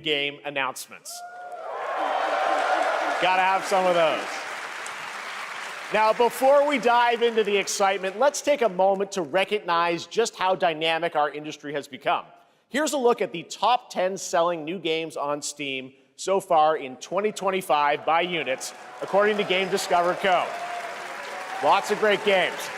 game announcements. Gotta have some of those. Now, before we dive into the excitement, let's take a moment to recognize just how dynamic our industry has become. Here's a look at the top 10 selling new games on Steam so far in 2025 by units, according to Game Discover Co. Lots of great games.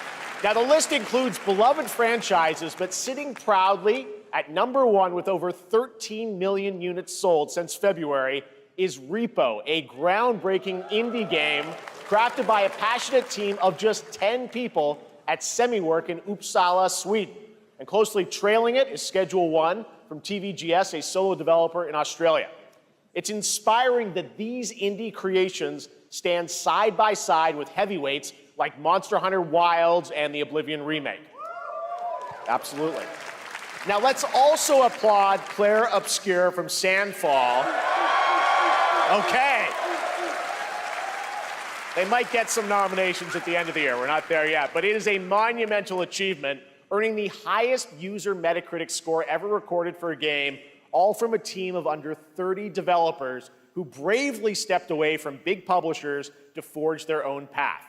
Now, the list includes beloved franchises, but sitting proudly at number one with over 13 million units sold since February is Repo, a groundbreaking indie game crafted by a passionate team of just 10 people at Semiwork in Uppsala, Sweden. And closely trailing it is Schedule 1 from TVGS, a solo developer in Australia. It's inspiring that these indie creations stand side by side with heavyweights like Monster Hunter Wilds and the Oblivion remake. Absolutely. Now let's also applaud Claire Obscure from Sandfall. Okay. They might get some nominations at the end of the year. We're not there yet, but it is a monumental achievement, earning the highest user Metacritic score ever recorded for a game, all from a team of under 30 developers who bravely stepped away from big publishers to forge their own path.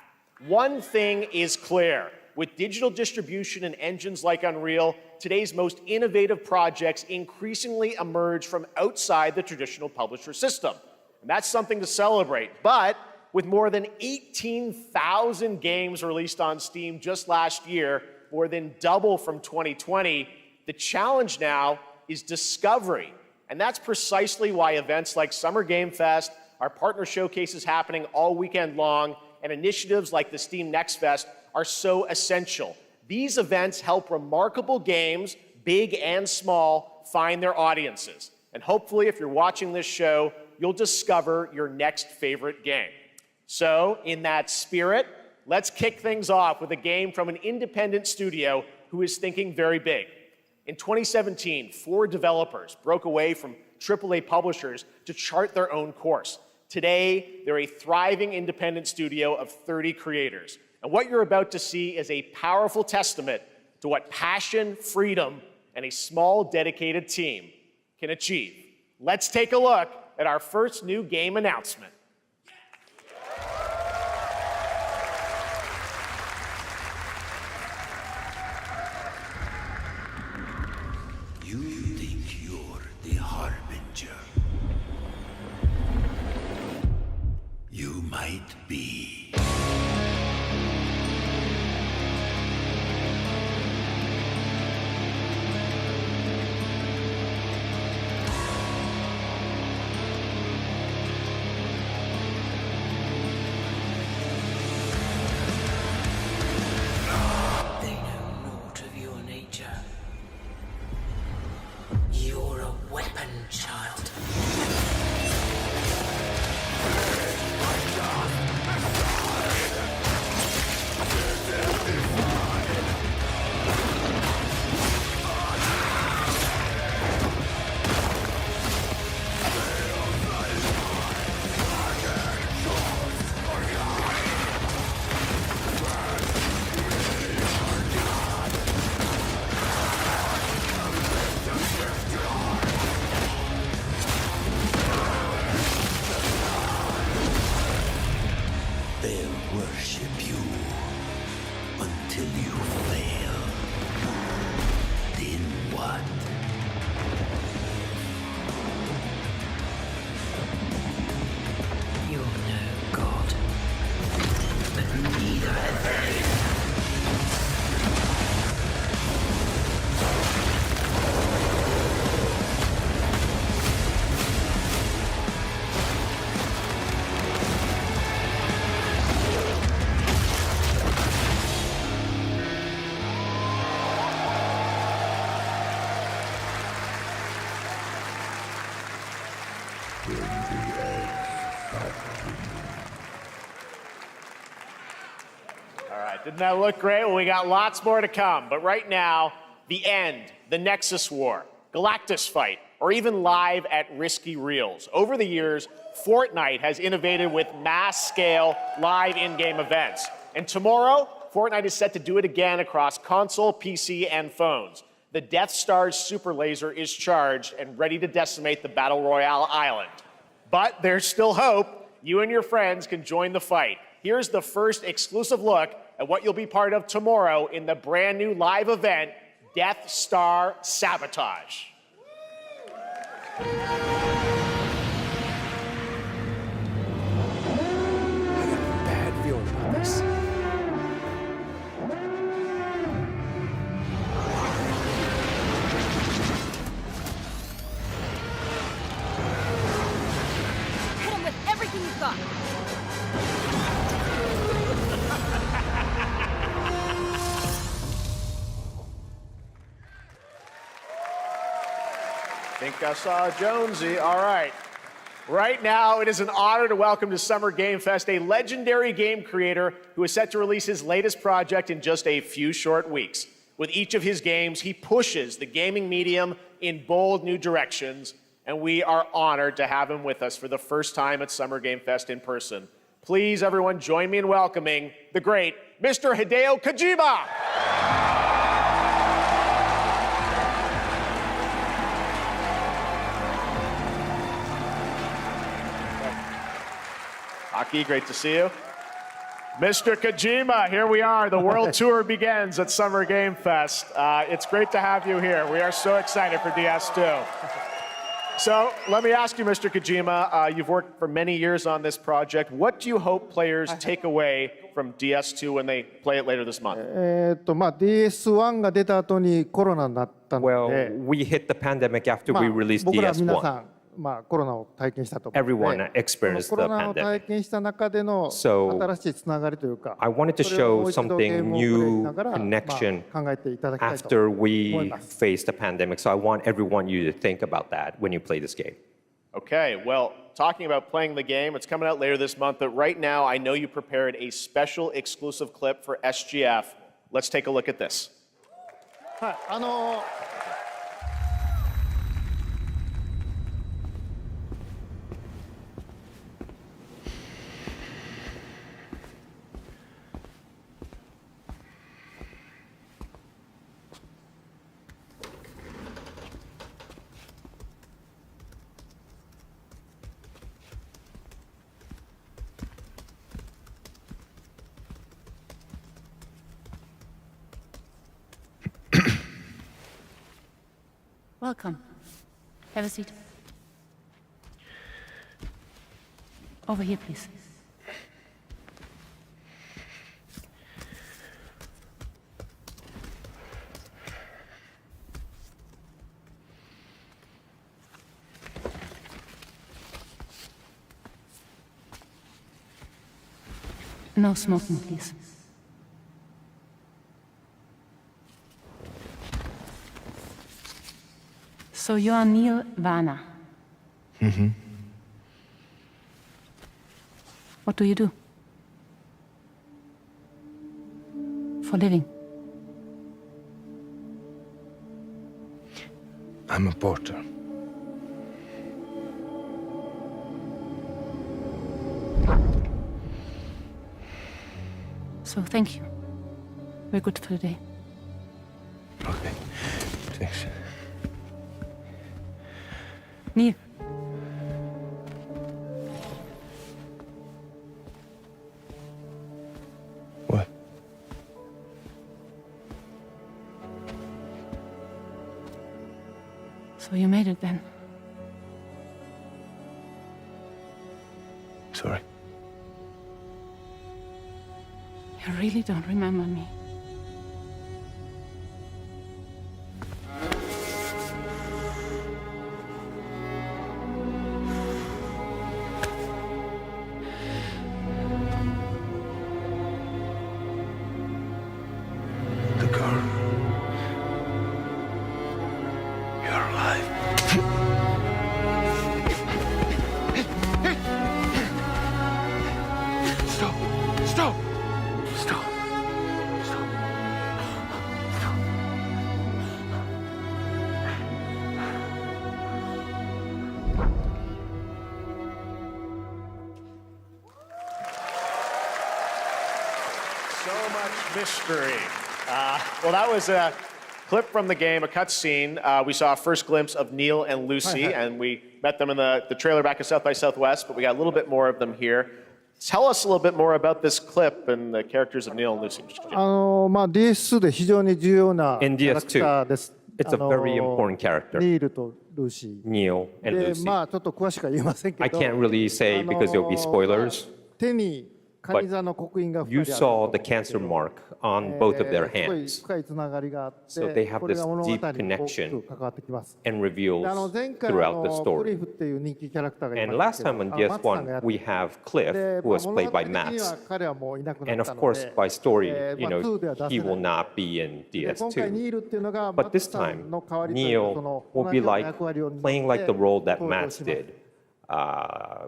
One thing is clear. With digital distribution and engines like Unreal, today's most innovative projects increasingly emerge from outside the traditional publisher system. And that's something to celebrate. But with more than 18,000 games released on Steam just last year, more than double from 2020, the challenge now is discovery. And that's precisely why events like Summer Game Fest, our partner showcases happening all weekend long, and initiatives like the Steam Next Fest are so essential. These events help remarkable games, big and small, find their audiences. And hopefully, if you're watching this show, you'll discover your next favorite game. So, in that spirit, let's kick things off with a game from an independent studio who is thinking very big. In 2017, 4 developers broke away from AAA publishers to chart their own course. Today, they're a thriving independent studio of 30 creators. And what you're about to see is a powerful testament to what passion, freedom, and a small, dedicated team can achieve. Let's take a look at our first new game announcement. You think you're the Harbinger. You might be. They know naught of your nature. You're a weapon, child. They'll worship you until you fail. Then what? You're no god. But neither are they. All right, didn't that look great? Well, we got lots more to come. But right now, the end, the Nexus War, Galactus Fight, or even live at Risky Reels. Over the years, Fortnite has innovated with mass-scale live in-game events. And tomorrow, Fortnite is set to do it again across console, PC, and phones. The Death Star's super laser is charged and ready to decimate the Battle Royale island. But there's still hope. You and your friends can join the fight. Here's the first exclusive look at what you'll be part of tomorrow in the brand new live event, Death Star Sabotage. I got a bad feeling about this. Hit him with everything you've got. Think I saw Jonesy. All right. Right now, it is an honor to welcome to Summer Game Fest a legendary game creator who is set to release his latest project in just a few short weeks. With each of his games, he pushes the gaming medium in bold new directions, and we are honored to have him with us for the first time at Summer Game Fest in person. Please, everyone, join me in welcoming the great Mr. Hideo Kojima. Aki, great to see you. Mr. Kojima, here we are. The world tour begins at Summer Game Fest. It's great to have you here. We are so excited for DS2. So let me ask you, Mr. Kojima, you've worked for many years on this project. What do you hope players take away from DS2 when they play it later this month? DS1 が出た後にコロナになったの Well, で、 we hit the pandemic after we released 僕ら皆 DS1. さん、コロナを体験したと思うので、 Everyone experienced コロ the ナを pandemic. 体験した中での So, 新しいつながりというか、 I wanted to それをも show う一度ゲー something ムをプレイし new ながら、 connection 考えていただきたいと after 思い we ます。 faced the pandemic. So I want everyone you to think about that when you play this game. Okay, well, talking about playing the game, it's coming out later this month, but right now I know you prepared a special exclusive clip for SGF. Let's take a look at this. はい、Welcome. Have a seat. Over here, please. No smoking, please. So you are Neil Varner. Mm-hmm. What do you do? For living? I'm a porter. So thank you. We're good for the day. Okay. Thanks. Neil. What? So you made it then. Sorry. You really don't remember me. The girl. You're alive. Stop! Stop! Stop! Stop! Stop! So much mystery. Well, that was clip from the game, a cutscene. We saw a first glimpse of Neil and Lucy, and we met them in the trailer back at South by Southwest, but we got a little bit more of them here. Tell us a little bit more about this clip and the characters of Neil and Lucy. DS2 で非常に重要なキ In ャラクターです。 It's a very important character. ニールとルーシー。 Neil and で、 Lucy. まあちょっと詳しくは言えませんけど。 I can't really say because there'll be spoilers. 手にカニ座の刻印が You 2人ある。 saw the cancer mark on both of their すごい hands 深いつながりがあって、 So they have これが this 物語に deep 大き connection く関わってきます。 and で reveals 前回 throughout the ク story. リフっていう人気キャラクターがい And ま last したけ time ど、 on マッツさんがや DS1, って we have Cliff, で who was 物 played 語 by 的には Mats. 彼はもういなくな And った of の course, で、 by story, まあ 2では出せ he ない will not be in で今回ニ DS2. ールっていうのがマ But ッツ this さ time, んの代わりというか Neil その will 同 be じような like 役割を担って playing like the role that 登場 Mats します did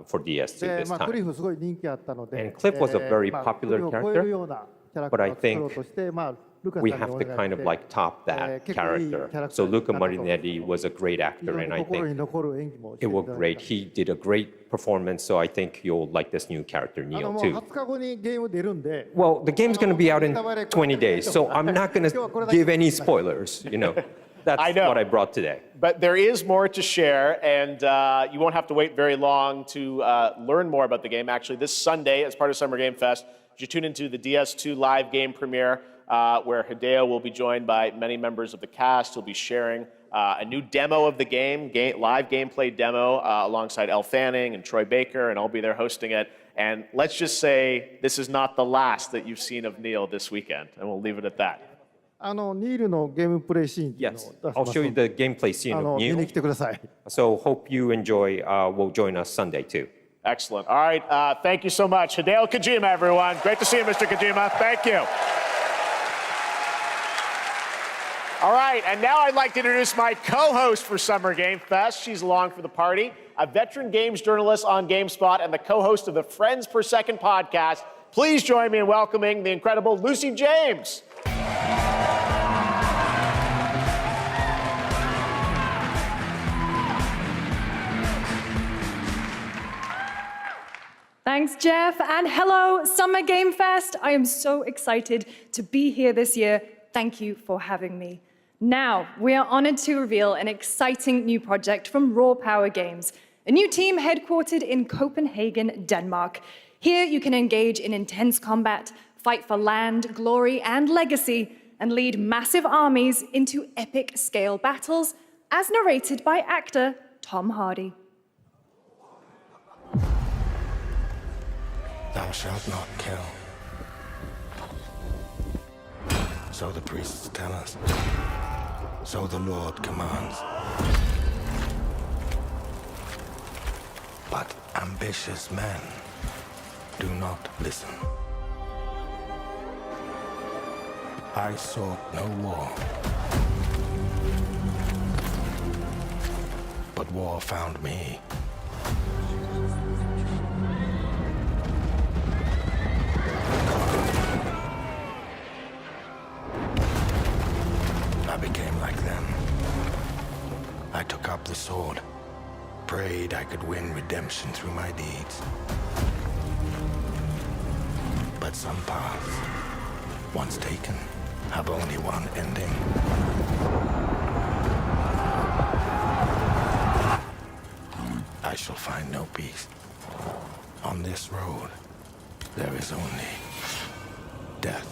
for DS2 で this まあ、クリ time. フすごい人気あったので、 And Cliff was a very まあ popular クリフを超えるようなキャラク But タ I ーを作ろう think として、まあ、ルカさん We に have お to 願い kind し of て like top that 結構いいキャ character. ラクター So にな Luca ったと Marinetti was a great 非 actor, 常 and に I 心に think 残る演技もして it いた was だい great. た He did a great performance, so I think you'll like this new character, も Neil, う too. 20日後にゲーム出るんで Well, the game's going to be out in 20 days, so I'm not going to give any spoilers, you know. That's I know. what I brought today. But there is more to share, and you won't have to wait very long to learn more about the game. Actually, this Sunday, as part of Summer Game Fest, you tune into the DS2 live game premiere, where Hideo will be joined by many members of the cast. He'll be sharing a new demo of the game, live gameplay demo, alongside Elle Fanning and Troy Baker, and I'll be there hosting it. And let's just say this is not the last that you've seen of Neil this weekend, and we'll leave it at that. ニールのゲームプレイシーンっていうのを Yes, 出し I'll ます show you ので the gameplay scene of 見に Neil. 来てください So hope you enjoy. Will join us Sunday too. Excellent. All right, thank you so much. Hideo Kojima, everyone. Great to see you, Mr. Kojima. Thank you. All right, and now I'd like to introduce my co-host for Summer Game Fest. She's along for the party, a veteran games journalist on GameSpot and the co-host of the Friends Per Second podcast. Please join me in welcoming the incredible Lucy James. Thanks, Jeff, and hello, Summer Game Fest. I am so excited to be here this year. Thank you for having me. Now, we are honored to reveal an exciting new project from Raw Power Games, a new team headquartered in Copenhagen, Denmark. Here, you can engage in intense combat, fight for land, glory, and legacy, and lead massive armies into epic-scale battles, as narrated by actor Tom Hardy. Thou shalt not kill. So the priests tell us. So the Lord commands. But ambitious men do not listen. I sought no war. But war found me. I became like them. I took up the sword, prayed I could win redemption through my deeds. But some paths, once taken, have only one ending. I shall find no peace. On this road, there is only death.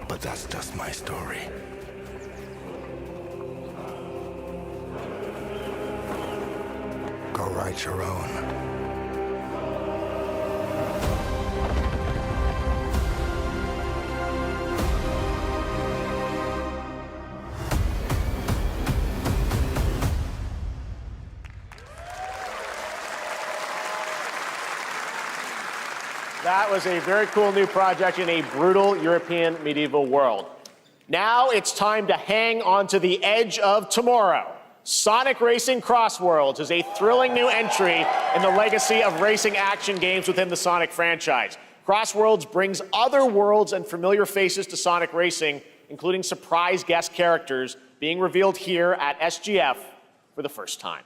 But that's just my story. Go write your own. That was a very cool new project in a brutal European medieval world. Now it's time to hang on to the edge of tomorrow. Sonic Racing Crossworlds is a thrilling new entry in the legacy of racing action games within the Sonic franchise. Crossworlds brings other worlds and familiar faces to Sonic Racing, including surprise guest characters being revealed here at SGF for the first time.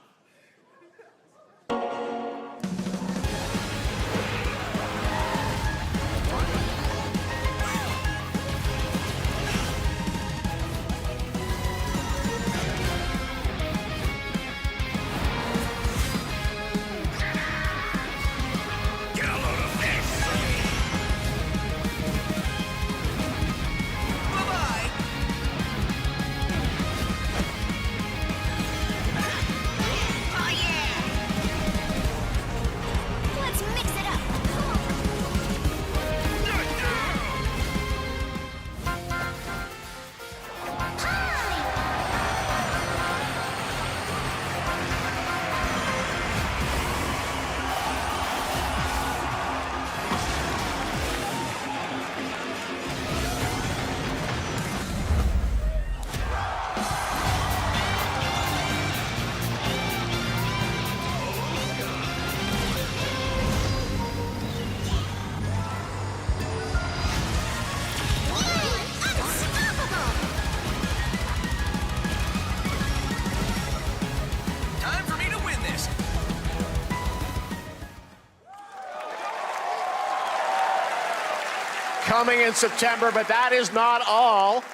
coming in September, but that is not all.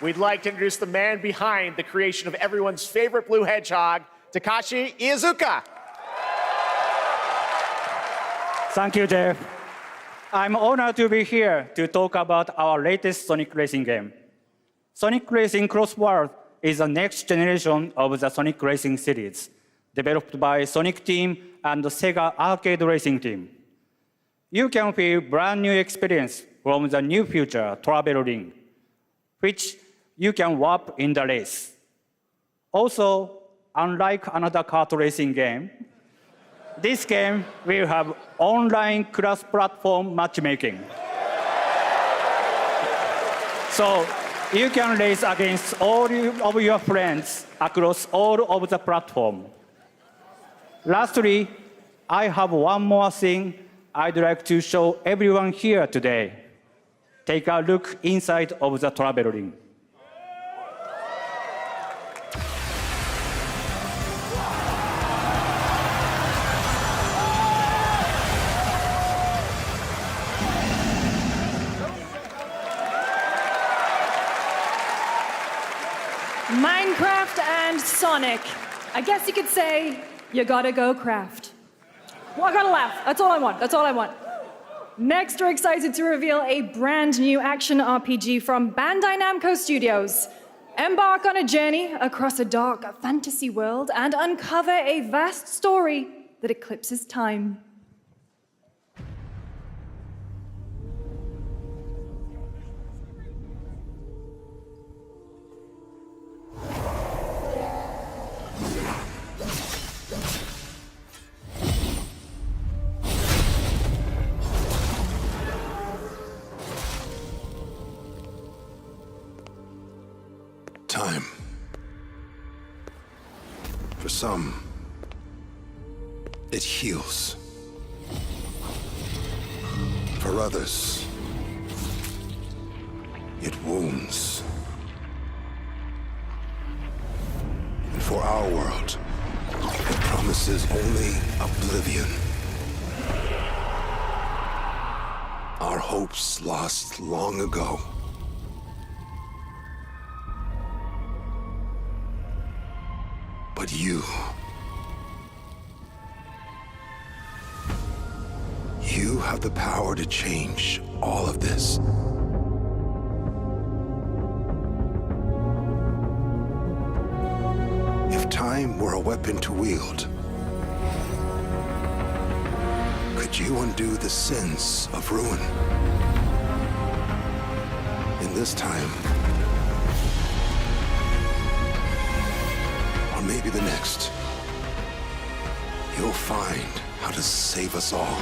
We'd like to introduce the man behind the creation of everyone's favorite blue hedgehog, Takashi Iizuka. Thank you, Jeff. I'm honored to be here to talk about our latest Sonic Racing game. Sonic Racing Cross World is the next generation of the Sonic Racing series, developed by Sonic Team and the Sega Arcade Racing Team. You can feel brand new experience from the new future travel ring, which you can warp in the race. Also, unlike another kart racing game, this game will have online cross-platform matchmaking. So you can race against all of your friends across all of the platforms. Lastly, I have one more thing I'd like to show everyone here today. Take a look inside of the travel ring. Minecraft and Sonic. I guess you could say, you gotta go craft. Well, I gotta laugh. That's all I want. That's all I want. Next, we're excited to reveal a brand new action RPG from Bandai Namco Studios. Embark on a journey across a dark fantasy world and uncover a vast story that eclipses time. Time. For some, it heals. For others, it wounds. And for our world, it promises only oblivion. Our hopes lost long ago. But you have the power to change all of this. If time were a weapon to wield, could you undo the sins of ruin? In this time, or maybe the next, you'll find how to save us all.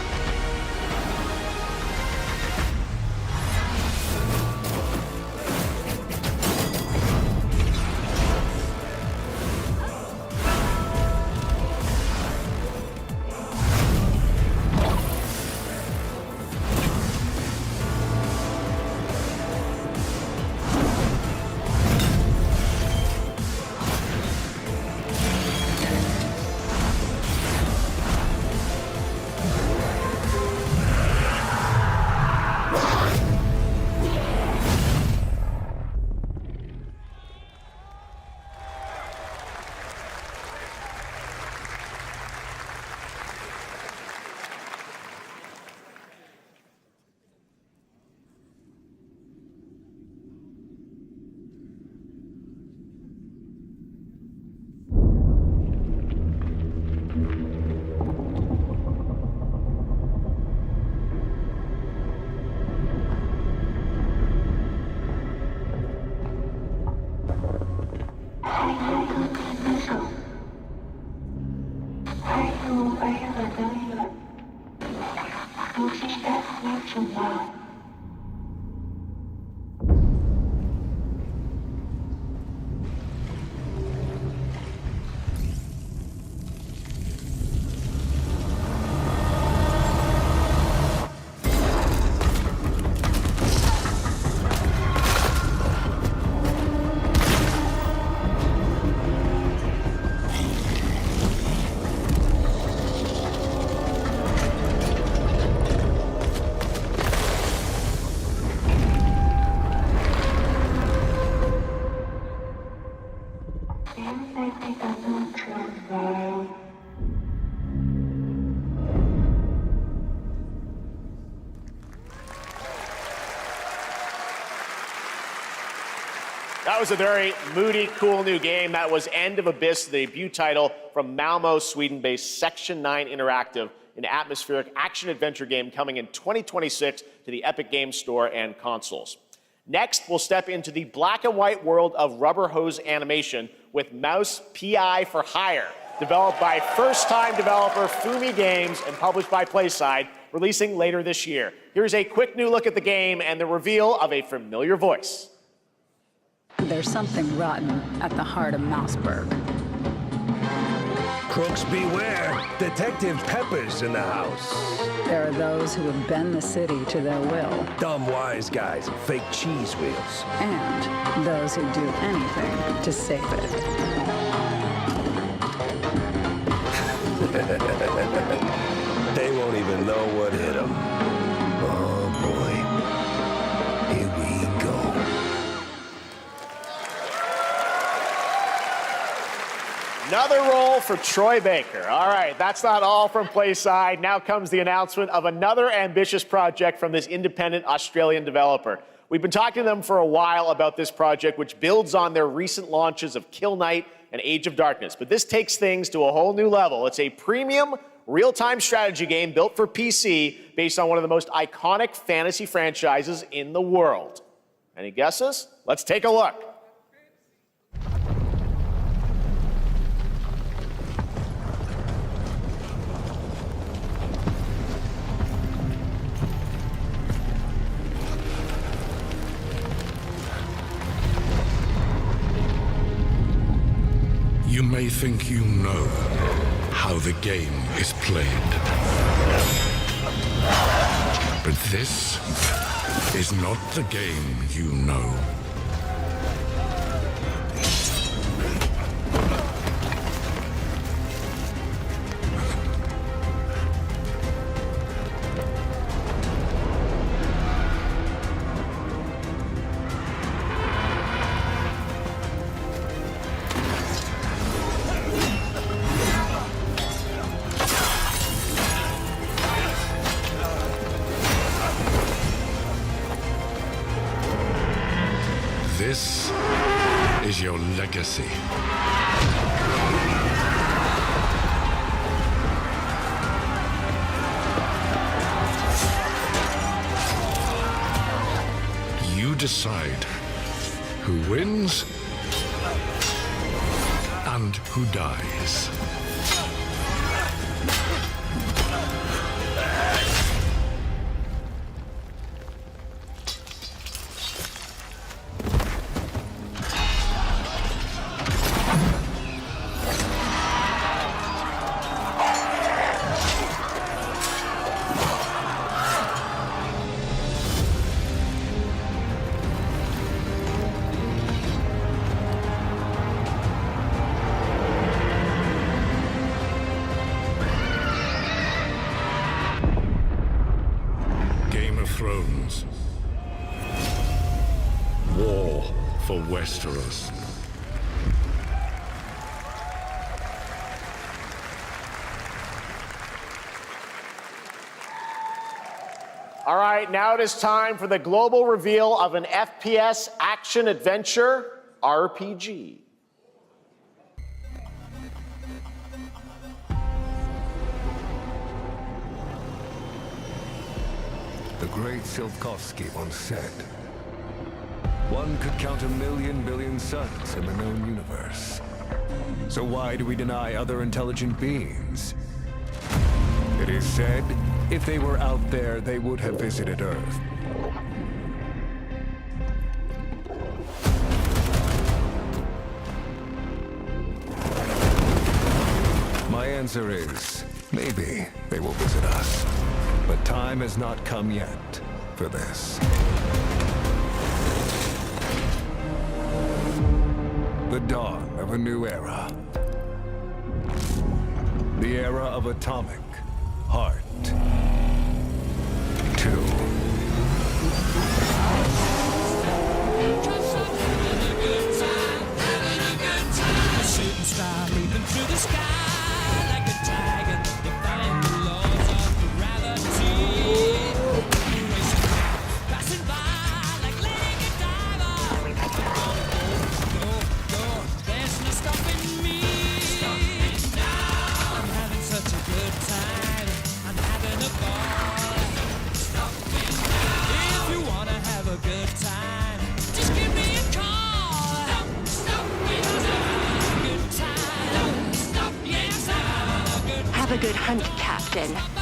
was a very moody, cool new game. That was End of Abyss, the debut title from Malmo, Sweden-based Section 9 Interactive, an atmospheric action-adventure game coming in 2026 to the Epic Games Store and consoles. Next, we'll step into the black and white world of rubber hose animation with Mouse PI for Hire, developed by first-time developer Fumi Games and published by PlaySide, releasing later this year. Here's a quick new look at the game and the reveal of a familiar voice. There's something rotten at the heart of Mouseburg. Crooks beware. Detective Pepper's in the house. There are those who have bent the city to their will. Dumb wise guys and fake cheese wheels. And those who do anything to save it. They won't even know what hit them. Oh boy. Here we go. Another role for Troy Baker. All right, that's not all from PlaySide. Now comes the announcement of another ambitious project from this independent Australian developer. We've been talking to them for a while about this project, which builds on their recent launches of Kill Knight and Age of Darkness. But this takes things to a whole new level. It's a premium, real-time strategy game built for PC based on one of the most iconic fantasy franchises in the world. Any guesses? Let's take a look. You may think you know how the game is played. But this is not the game you know. This is your legacy. You decide who wins and who dies. Thrones. War for Westeros. All right, now it is time for the global reveal of an FPS action-adventure RPG. The great Silkovsky once said, one could count 1,000,000 billion suns in the known universe. So why do we deny other intelligent beings? It is said, if they were out there, they would have visited Earth. My answer is, maybe they will visit us. But time has not come yet for this. The dawn of a new era. The era of Atomic Heart 2. Shooting star leaping through the sky like a tiger, defying the laws of gravity. Racing, passing by like Lady Diver. destruction.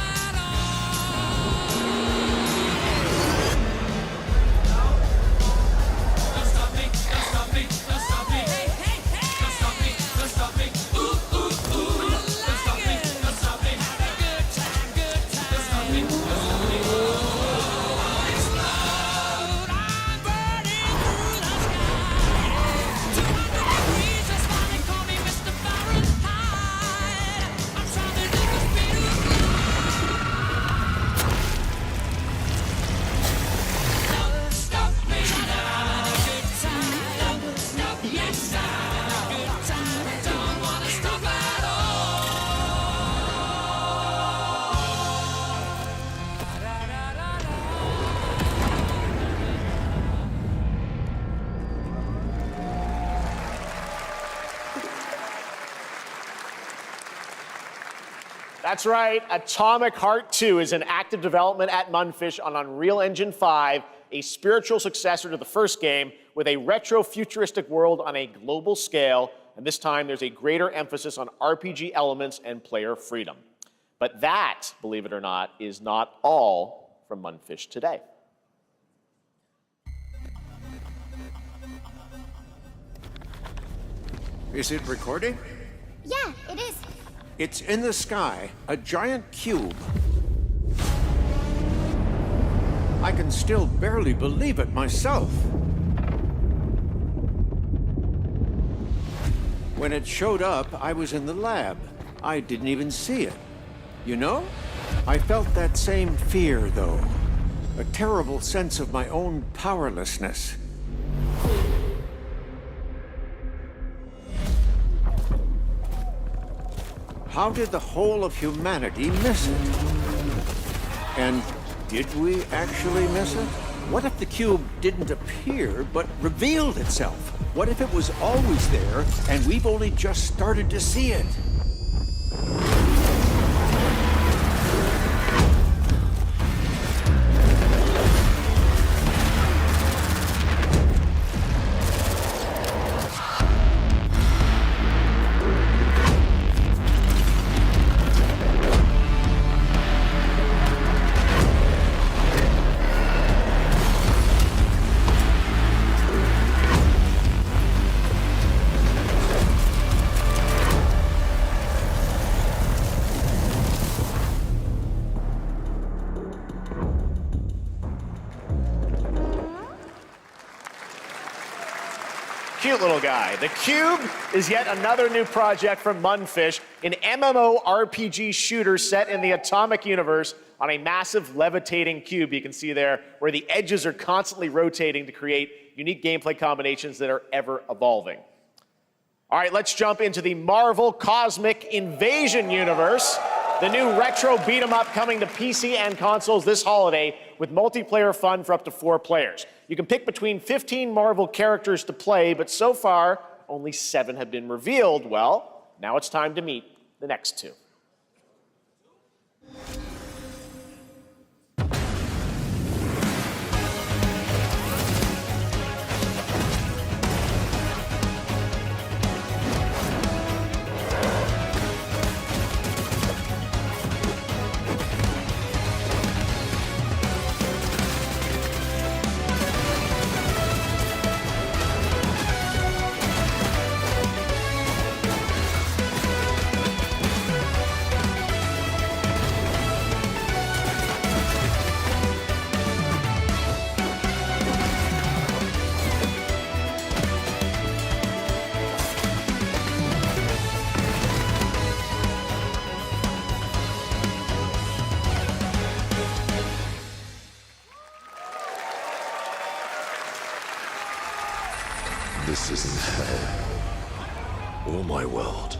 That's right. Atomic Heart 2 is in active development at Munfish on Unreal Engine 5, a spiritual successor to the first game with a retro-futuristic world on a global scale, and this time there's a greater emphasis on RPG elements and player freedom. But that, believe it or not, is not all from Munfish today. Is it recording? Yeah, it is. It's in the sky, a giant cube. I can still barely believe it myself. When it showed up, I was in the lab. I didn't even see it. You know? I felt that same fear, though. A terrible sense of my own powerlessness. How did the whole of humanity miss it? And did we actually miss it? What if the cube didn't appear, but revealed itself? What if it was always there, and we've only just started to see it? Cute little guy. The Cube is yet another new project from Munfish, an MMORPG shooter set in the Atomic universe on a massive levitating cube you can see there, where the edges are constantly rotating to create unique gameplay combinations that are ever evolving. All right, let's jump into the Marvel Cosmic Invasion universe, the new retro beat 'em up coming to PC and consoles this holiday with multiplayer fun for up to 4 players. You can pick between 15 Marvel characters to play, but so far, only 7 have been revealed. Well, now it's time to meet the next 2. This isn't hell or my world.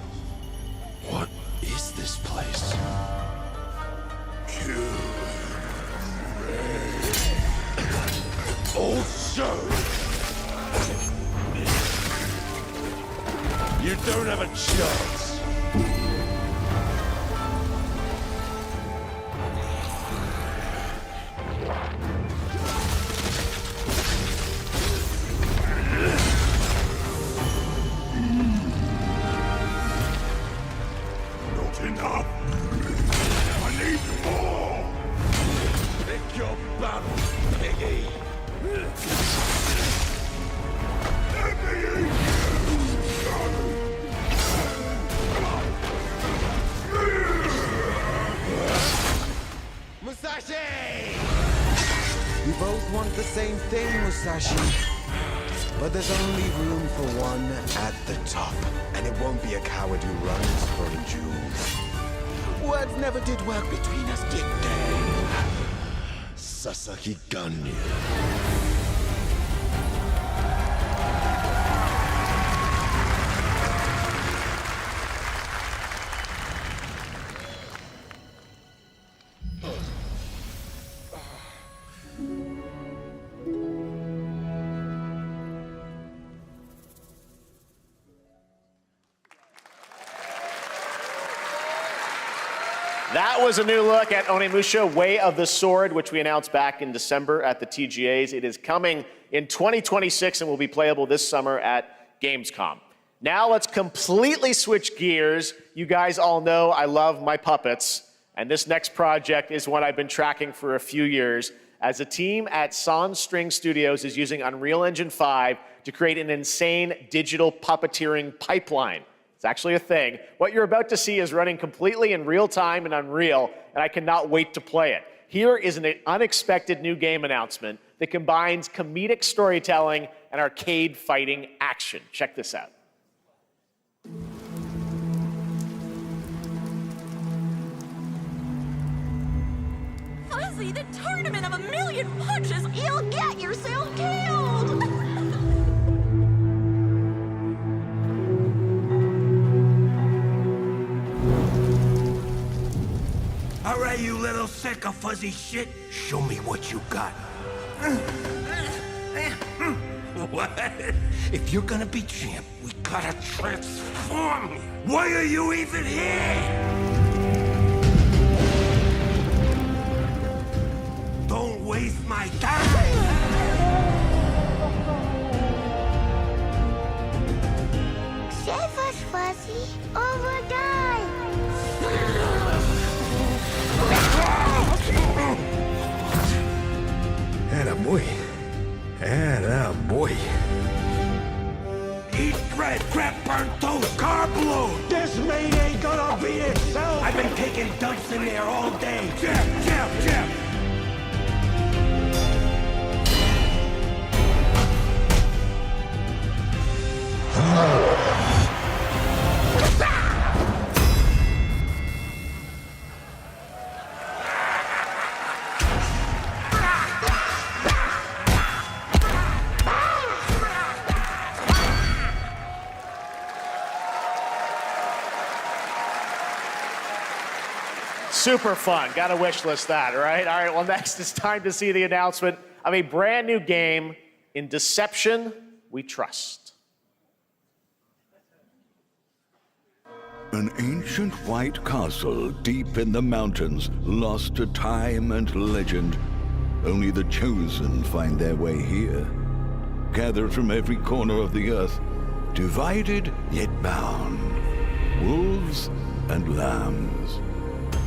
What is this place? Also, you don't have a chance. Not enough. I need Musashi. Musashi! We both want the same thing, Musashi. But there's only room for one at the top. And it won't be a coward who runs for a jewel. Words never did work between us, did they? Sasaki Ganyu. That was a new look at Onimusha Way of the Sword, which we announced back in December at the TGAs. It is coming in 2026 and will be playable this summer at Gamescom. Now let's completely switch gears. You guys all know I love my puppets, and this next project is one I've been tracking for a few years, as a team at Sans String Studios is using Unreal Engine 5 to create an insane digital puppeteering pipeline. It's actually a thing. What you're about to see is running completely in real time in Unreal, and I cannot wait to play it. Here is an unexpected new game announcement that combines comedic storytelling and arcade fighting action. Check this out. Fuzzy, the tournament of a million punches, you'll get yourself killed! All right, you little sick of fuzzy shit. Show me what you got. What? If you're gonna be champ, we gotta transform you. Why are you even here? Don't waste my time. Save us, Fuzzy, or we'll die! Attaboy. Attaboy. Eat bread, crap, burnt toast, carb load. This meat ain't gonna beat itself. I've been taking dumps in there all day. Jeff. Super fun. Got to wish list that, right? All right, well, next it's time to see the announcement of a brand new game, In Deception We Trust. An ancient white castle deep in the mountains, lost to time and legend. Only the chosen find their way here. Gathered from every corner of the earth, divided yet bound. Wolves and lambs.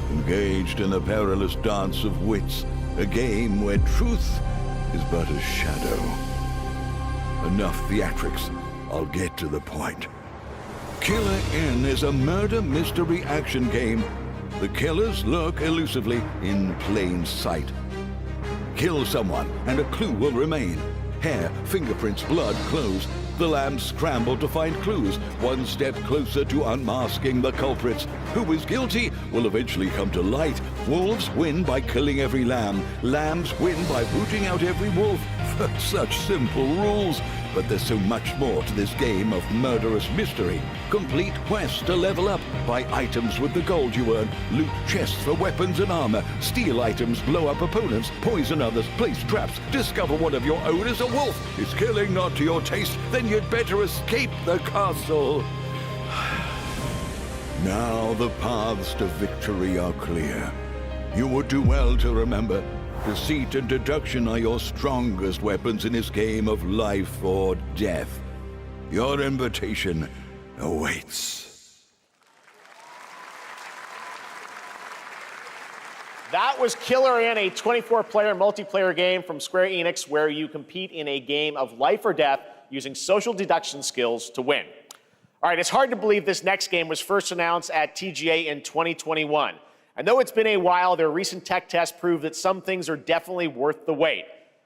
Engaged in a perilous dance of wits, a game where truth is but a shadow. Enough theatrics, I'll get to the point. Killer Inn is a murder mystery action game. The killers lurk elusively in plain sight. Kill someone and a clue will remain. Hair, fingerprints, blood, clothes. The lambs scramble to find clues, one step closer to unmasking the culprits. Who is guilty will eventually come to light. Wolves win by killing every lamb. Lambs win by rooting out every wolf. Such simple rules. But there's so much more to this game of murderous mystery. Complete quests to level up, buy items with the gold you earn, loot chests for weapons and armor, steal items, blow up opponents, poison others, place traps, discover one of your own is a wolf. Is killing not to your taste? Then you'd better escape the castle. Now the paths to victory are clear. You would do well to remember, deceit and deduction are your strongest weapons in this game of life or death. Your invitation awaits. That was Killer Ann, a 24-player multiplayer game from Square Enix where you compete in a game of life or death using social deduction skills to win. All right, it's hard to believe this next game was first announced at TGA in 2021. And though it's been a while, their recent tech tests prove that some things are definitely worth the wait.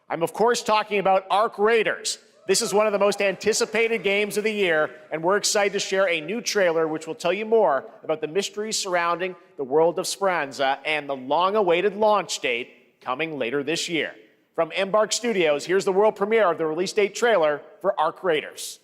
I'm of course talking about Arc Raiders. This is one of the most anticipated games of the year, and we're excited to share a new trailer which will tell you more about the mysteries surrounding the world of Speranza and the long-awaited launch date coming later this year. From Embark Studios, here's the world premiere of the release date trailer for Arc Raiders.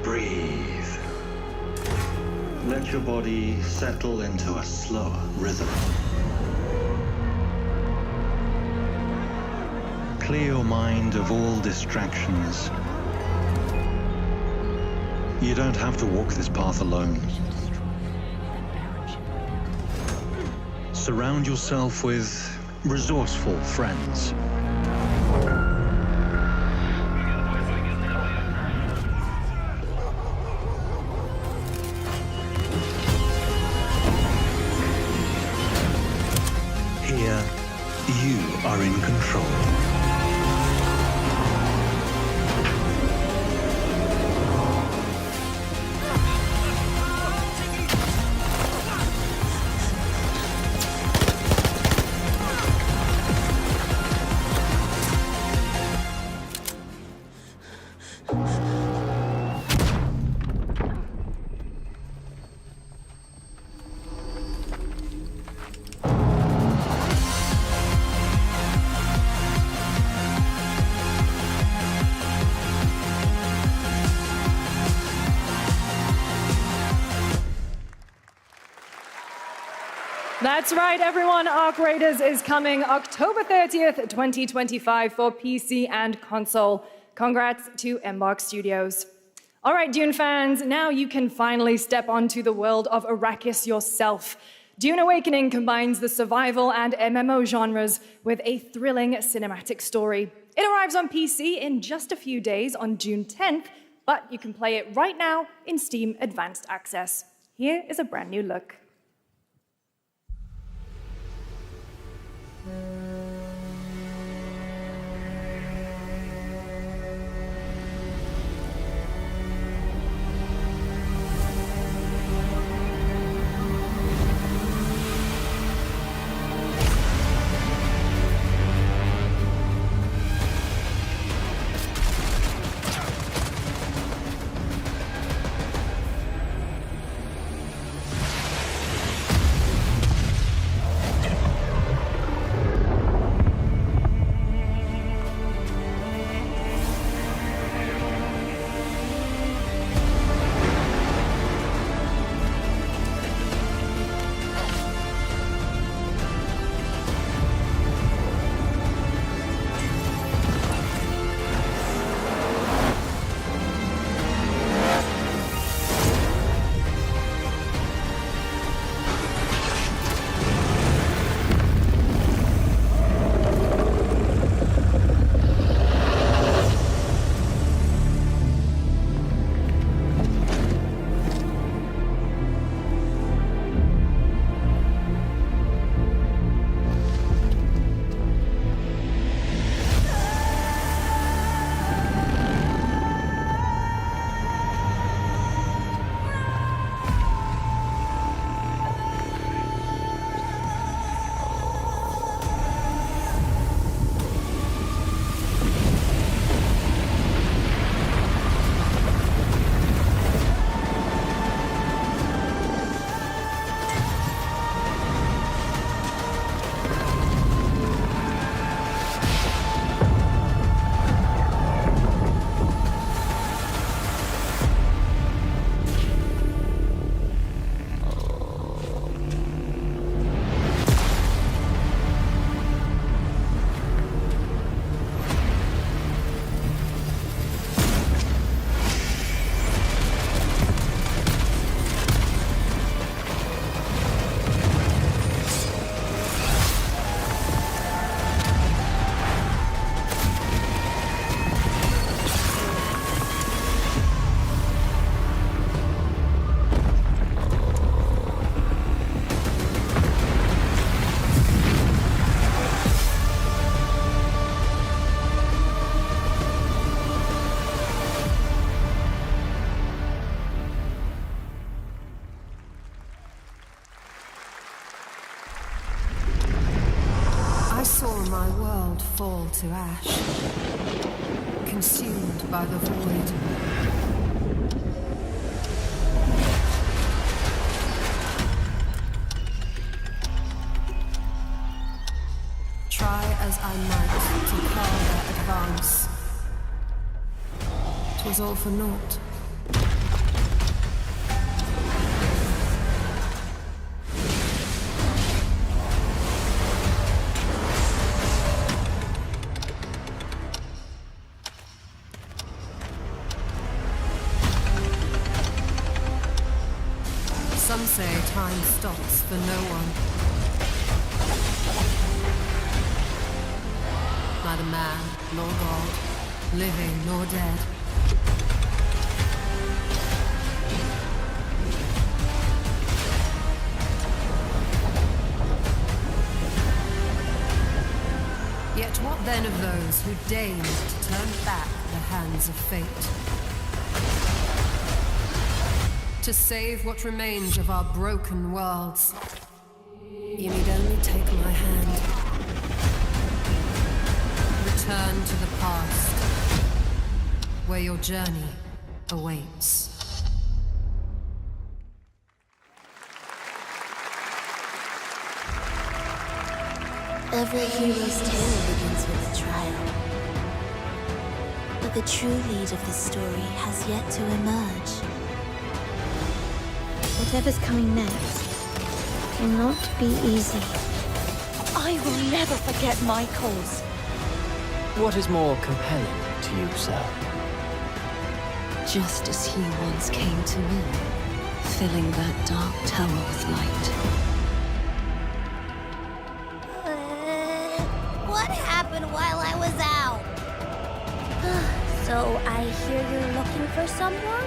Breathe. Let your body settle into a slower rhythm. Clear your mind of all distractions. You don't have to walk this path alone. Surround yourself with resourceful friends. Here, you are in control. That's right, everyone. Arc Raiders is coming October 30th, 2025 for PC and console. Congrats to Embark Studios. All right, Dune fans, now you can finally step onto the world of Arrakis yourself. Dune Awakening combines the survival and MMO genres with a thrilling cinematic story. It arrives on PC in just a few days on June 10th, but you can play it right now in Steam Advanced Access. Here is a brand new look. my world fall to ash, consumed by the void. Try as I might to quell their advance, 'twas all for naught. Some say time stops for no one. Neither man nor God, living nor dead. Yet what then of those who deigned to turn back the hands of fate? To save what remains of our broken worlds, you need only take my hand. Return to the past, where your journey awaits. Every hero's tale begins with a trial. But the true lead of the story has yet to emerge. Whatever's coming next will not be easy. I will never forget my cause. What is more compelling to you, sir? Just as he once came to me, filling that dark tower with light. What happened while I was out? So I hear you're looking for someone?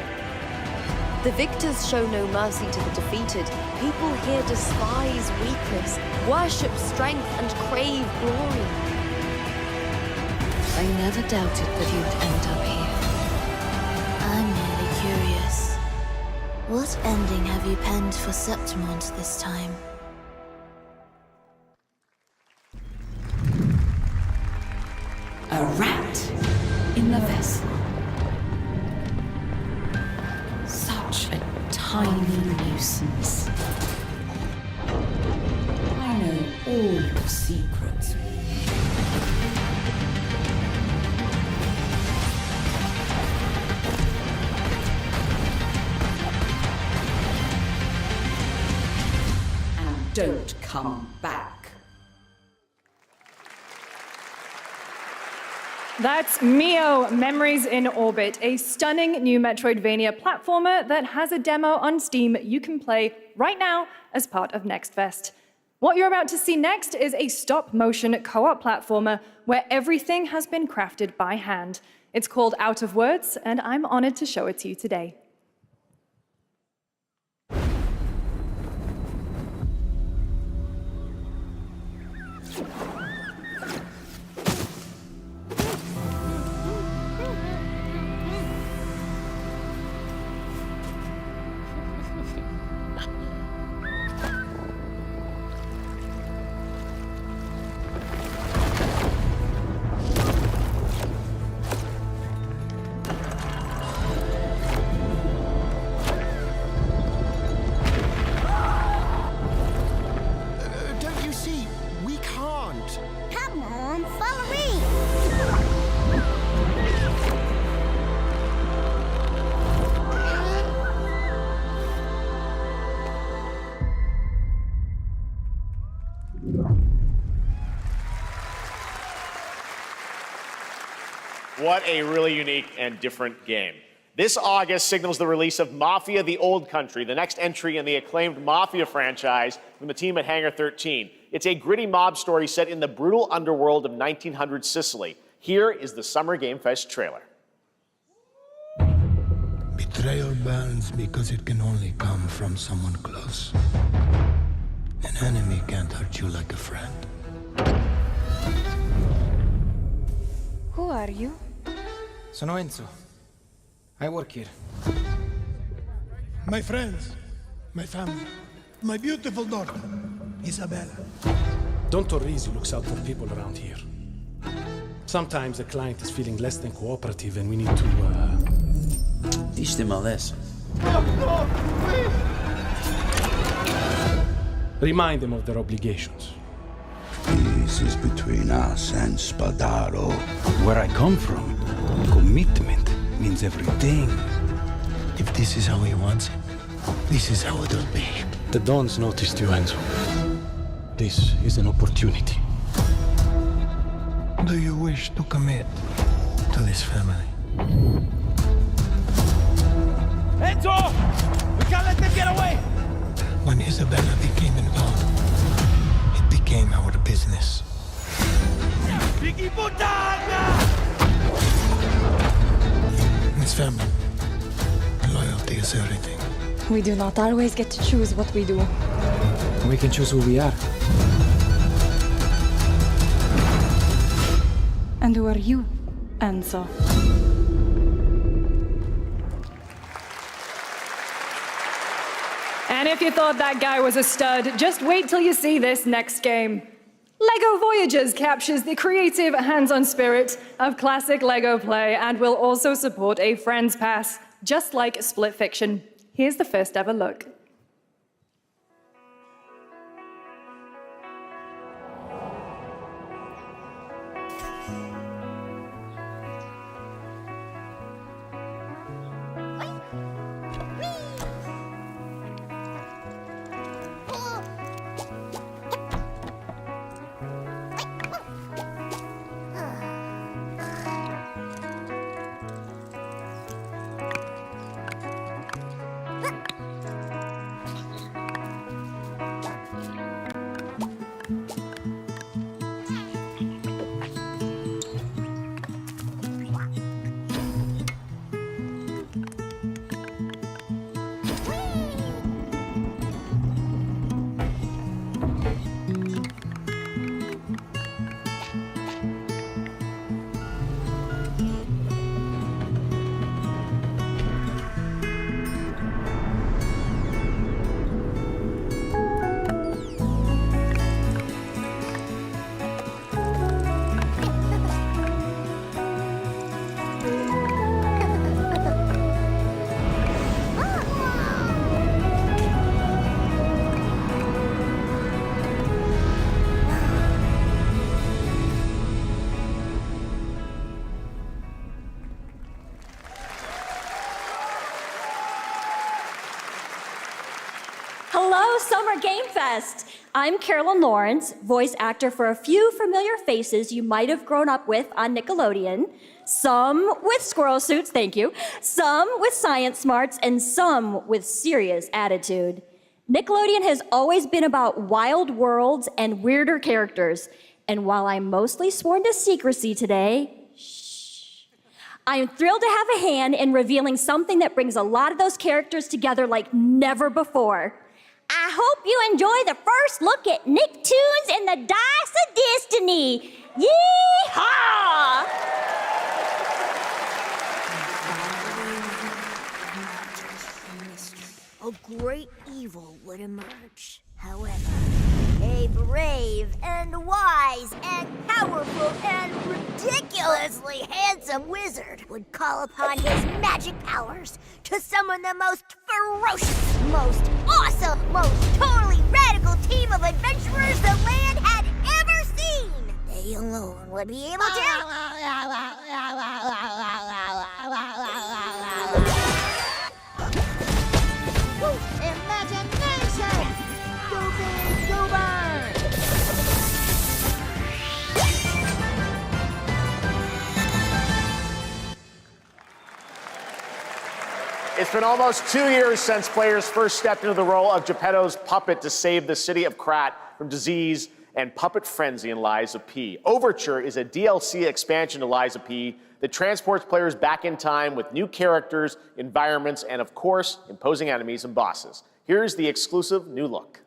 The victors show no mercy to the defeated. People here despise weakness, worship strength, and crave glory. I never doubted that you would end up here. I'm merely curious. What ending have you penned for Septimont this time? A rat in the vessel. Such a tiny nuisance. I know all your secrets. And don't come back. That's Mio, Memories in Orbit, a stunning new Metroidvania platformer that has a demo on Steam you can play right now as part of Next Fest. What you're about to see next is a stop-motion co-op platformer where everything has been crafted by hand. It's called Out of Words, and I'm honored to show it to you today. Don't you see? We can't. Come on, follow me! What a really unique and different game. This August signals the release of Mafia: The Old Country, the next entry in the acclaimed Mafia franchise from the team at Hangar 13. It's a gritty mob story set in the brutal underworld of 1900 Sicily. Here is the Summer Game Fest trailer. Betrayal burns because it can only come from someone close. An enemy can't hurt you like a friend. Who are you? Sono Enzo. I work here. My friends, my family, my beautiful daughter, Isabella. Don Torrisi looks out for people around here. Sometimes the client is feeling less than cooperative and we need to, teach them a lesson. Remind them of their obligations. This is between us and Spadaro. Where I come from, commitment means everything. If this is how he wants it, this is how it'll be. The Dons noticed you, Enzo. This is an opportunity. Do you wish to commit to this family? Enzo! We can't let them get away! When Isabella became involved, it became our business. Piggy Puttana! It's family. Loyalty is everything. We do not always get to choose what we do. We can choose who we are. And who are you, Enzo? And if you thought that guy was a stud, just wait till you see this next game. LEGO Voyagers captures the creative, hands-on spirit of classic LEGO play and will also support a Friends Pass, just like Split Fiction. Here's the first ever look. Hello, Summer Game Fest! I'm Carolyn Lawrence, voice actor for a few familiar faces you might have grown up with on Nickelodeon. Some with squirrel suits, thank you. Some with science smarts, and some with serious attitude. Nickelodeon has always been about wild worlds and weirder characters. And while I'm mostly sworn to secrecy today, I am thrilled to have a hand in revealing something that brings a lot of those characters together like never before. I hope you enjoy the first look at Nicktoons and the Dice of Destiny. Yee-haw! A great evil would emerge. However, a brave and wise and powerful and ridiculously handsome wizard would call upon his magic powers to summon the most ferocious, most awesome, most totally radical team of adventurers the land had ever seen. They alone would be able to... Imagination! Go big, go burn! It's been almost 2 years since players first stepped into the role of Geppetto's puppet to save the city of Krat from disease and puppet frenzy in Lies of P. Overture is a DLC expansion to Lies of P that transports players back in time with new characters, environments, and of course, imposing enemies and bosses. Here's the exclusive new look.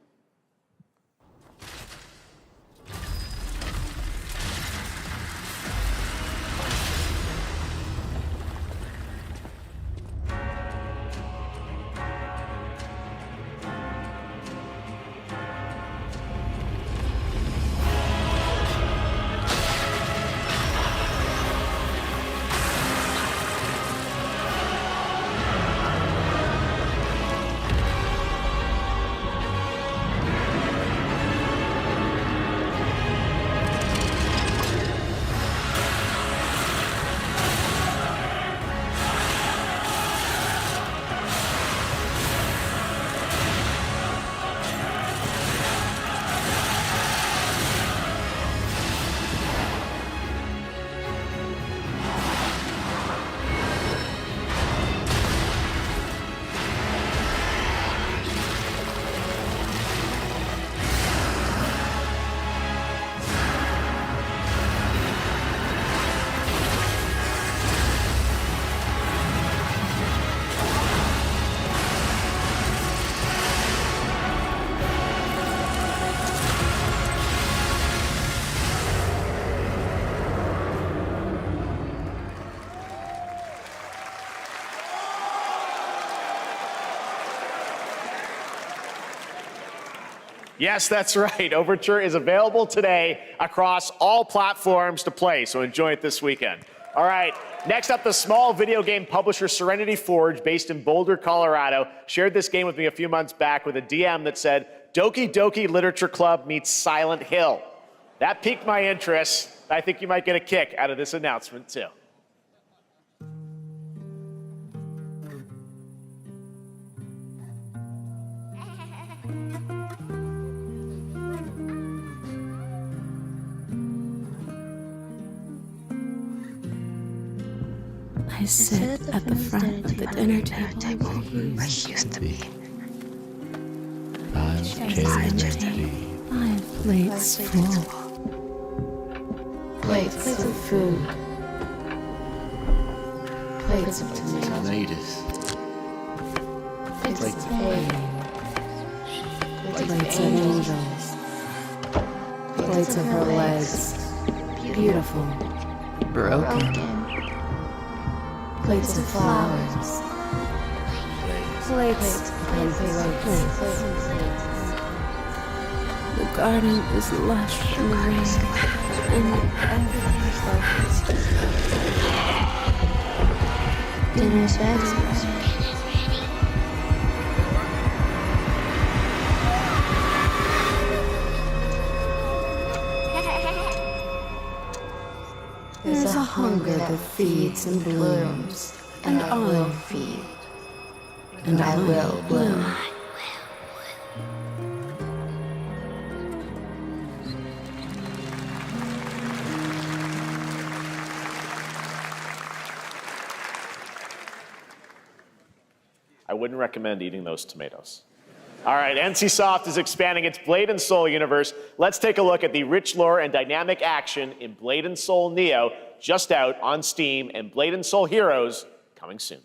Yes, that's right. Overture is available today across all platforms to play, so enjoy it this weekend. All right, next up, the small video game publisher Serenity Forge, based in Boulder, Colorado, shared this game with me a few months back with a DM that said, Doki Doki Literature Club meets Silent Hill. That piqued my interest. I think you might get a kick out of this announcement, too. I sit at the front of the dinner table where he used to be. Five plates full. Plates of food. Plates of tomatoes. Plates of egg. Plates of angels. Plates of her legs. Beautiful. Broken. Plates of flowers. Plates. The garden is lush in the rain, and everything's focused. Dinner's ready. There's a hunger that feeds and blooms, and I will feed, and I will bloom. I wouldn't recommend eating those tomatoes. All right, NCSoft is expanding its Blade and Soul universe. Let's take a look at the rich lore and dynamic action in Blade and Soul Neo, just out on Steam, and Blade and Soul Heroes coming soon.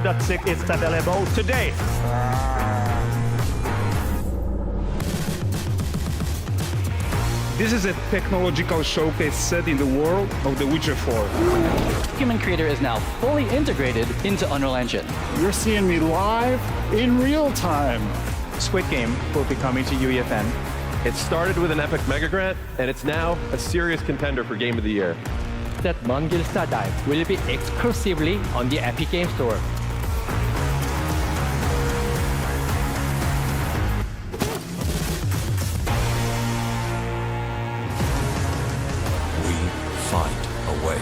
5.6 is available today. This is a technological showcase set in the world of The Witcher 4. Human Creator is now fully integrated into Unreal Engine. You're seeing me live in real time. Squid Game will be coming to UEFN. It started with an epic mega grant, and it's now a serious contender for Game of the Year. That Mongilsta Dive will be exclusively on the Epic Game Store. Find a way.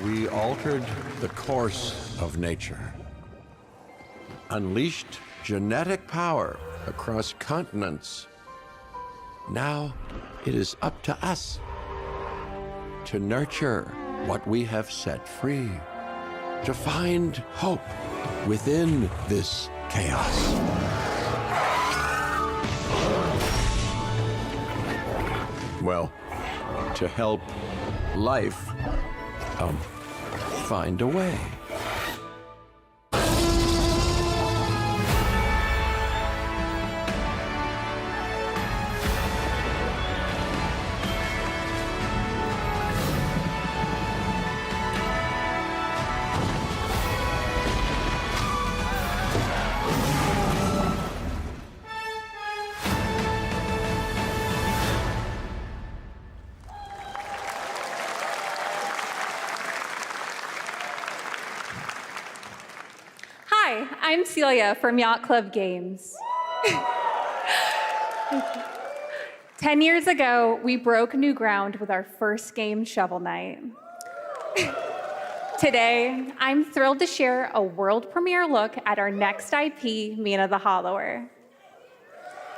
We altered the course of nature, unleashed genetic power across continents. Now it is up to us to nurture what we have set free, to find hope within this chaos. Well, to help life find a way. Hi, I'm Celia from Yacht Club Games. 10 years ago, we broke new ground with our first game, Shovel Knight. Today, I'm thrilled to share a world premiere look at our next IP, Mina the Hollower.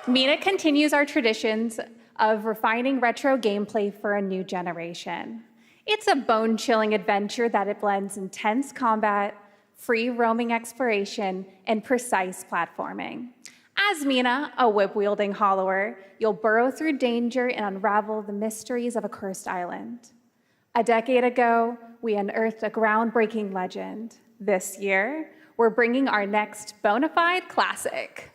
Mina continues our traditions of refining retro gameplay for a new generation. It's a bone-chilling adventure that it blends intense combat, free roaming exploration, and precise platforming. As Mina, a whip-wielding hollower, you'll burrow through danger and unravel the mysteries of a cursed island. A decade ago, we unearthed a groundbreaking legend. This year, we're bringing our next bona fide classic.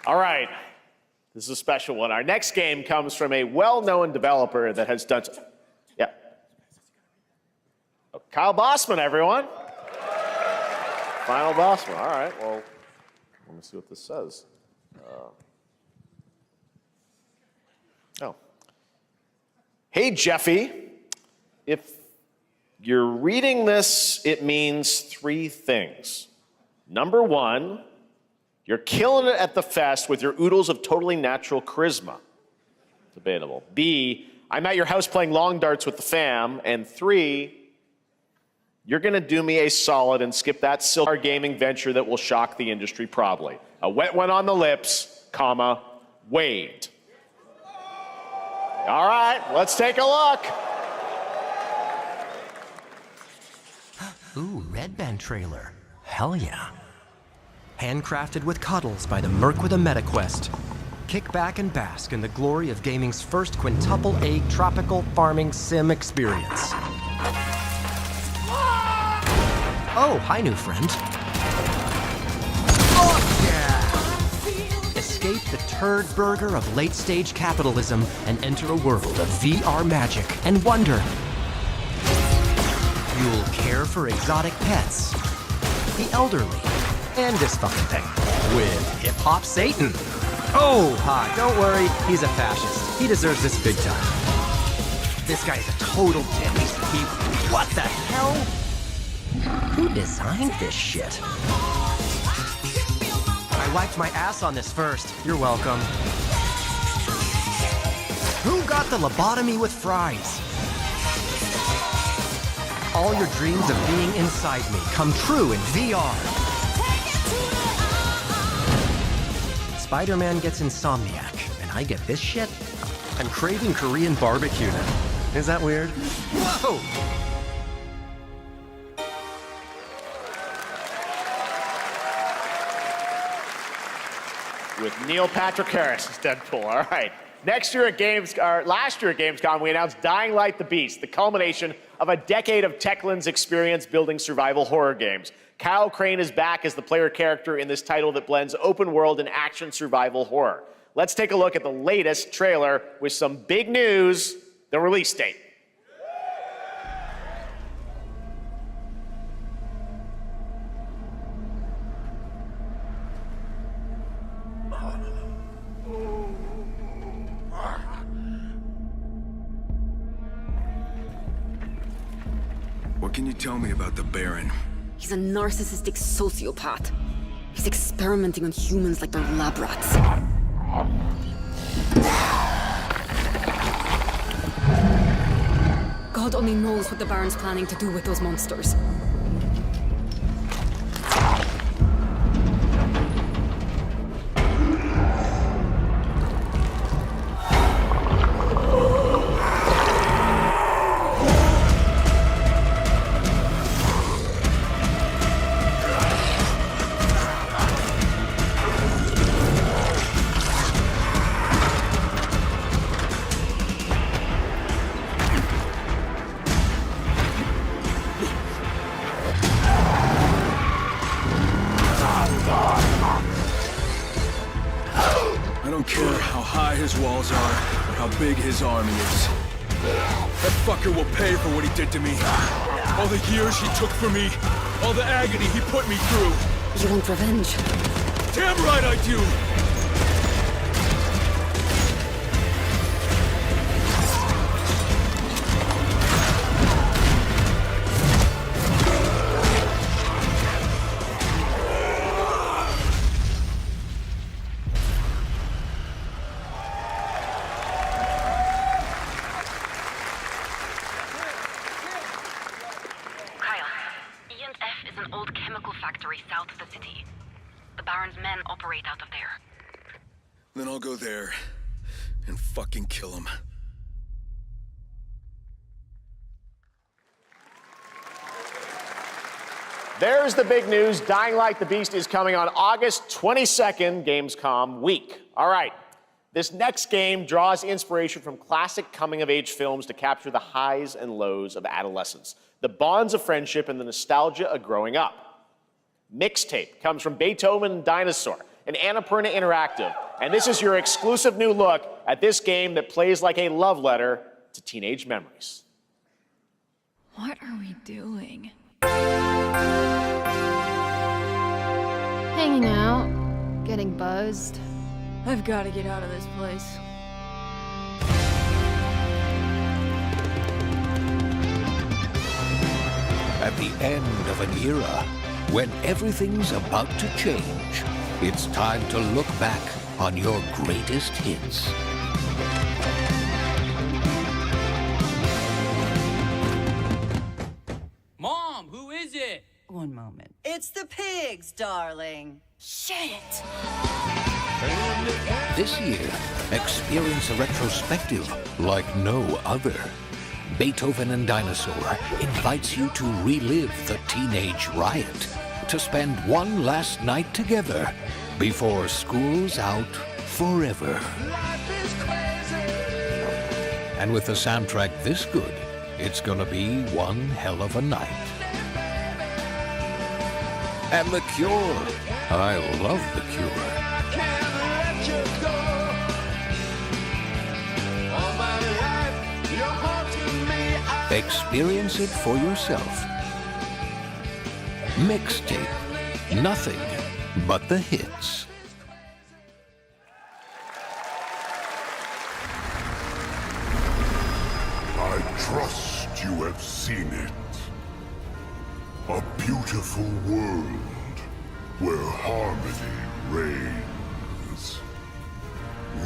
All right, this is a special one. Our next game comes from a well-known developer that has done, yeah. Oh, Kyle Bossman, everyone. Final Bossman, all right, well, let me see what this says. Oh. Hey, Jeffy, if you're reading this, it means three things. Number one, you're killing it at the fest with your oodles of totally natural charisma. Debatable. B, I'm at your house playing long darts with the fam. And three, you're gonna do me a solid and skip that silver gaming venture that will shock the industry probably. A wet one on the lips, comma, Wade. All right, let's take a look. Ooh, Red Band trailer. Hell yeah. Handcrafted with cuddles by the Merc with a MetaQuest. Kick back and bask in the glory of gaming's first quintuple A tropical farming sim experience. Oh, hi, new friend. Oh, yeah! Escape the turd burger of late-stage capitalism and enter a world of VR magic and wonder. You'll care for exotic pets, the elderly, and dysfuncting with Hip Hop Satan. Oh, don't worry, he's a fascist. He deserves this big time. This guy's a total dick. What the hell? Who designed this shit? I wiped my ass on this first. You're welcome. Who got the lobotomy with fries? All your dreams of being inside me come true in VR. Spider-Man gets Insomniac, and I get this shit? I'm craving Korean barbecue now. Is that weird? Whoa! With Neil Patrick Harris as Deadpool. All right. Last year at Gamescom, we announced Dying Light the Beast, the culmination of a decade of Techland's experience building survival horror games. Kyle Crane is back as the player character in this title that blends open world and action survival horror. Let's take a look at the latest trailer with some big news, the release date. What can you tell me about the Baron? He's a narcissistic sociopath. He's experimenting on humans like they're lab rats. God only knows what the Baron's planning to do with those monsters. I don't care how high his walls are or how big his army is. That fucker will pay for what he did to me. All the years he took from me. All the agony he put me through. You want revenge? Damn right I do! south of the city. The Baron's men operate out of there. Then I'll go there and fucking kill him. There's the big news. Dying Light the Beast is coming on August 22nd, Gamescom week. All right. This next game draws inspiration from classic coming-of-age films to capture the highs and lows of adolescence, the bonds of friendship, and the nostalgia of growing up. Mixtape comes from Beethoven and Dinosaur, an Annapurna Interactive, and this is your exclusive new look at this game that plays like a love letter to teenage memories. What are we doing? Hanging out, getting buzzed. I've got to get out of this place. At the end of an era, when everything's about to change, it's time to look back on your greatest hits. Mom, who is it? One moment. It's the pigs, darling. Shit! This year, experience a retrospective like no other. Beethoven and Dinosaur invites you to relive the teenage riot, to spend one last night together before school's out forever. And with a soundtrack this good, it's gonna be one hell of a night. And The Cure. I love The Cure. Experience it for yourself. Mixtape. Nothing but the hits. I trust you have seen it. A beautiful world where harmony reigns.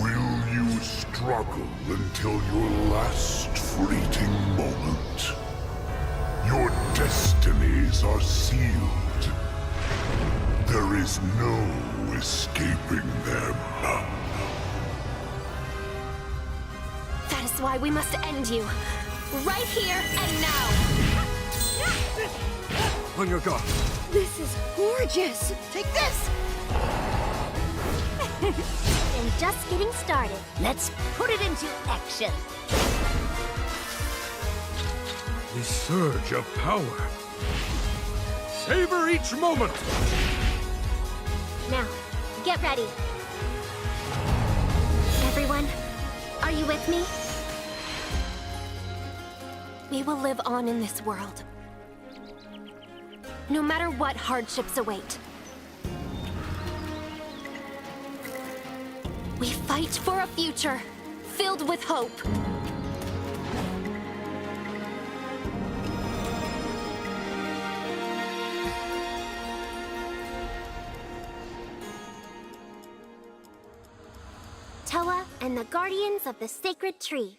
Will you struggle until your last fleeting moment? Your destinies are sealed. There is no escaping them. That is why we must end you. Right here and now. On your guard. This is gorgeous. Take this. And just getting started. Let's put it into action. The surge of power. Savor each moment. Now, get ready. Everyone, are you with me? We will live on in this world. No matter what hardships await. We fight for a future filled with hope. Toa and the Guardians of the Sacred Tree.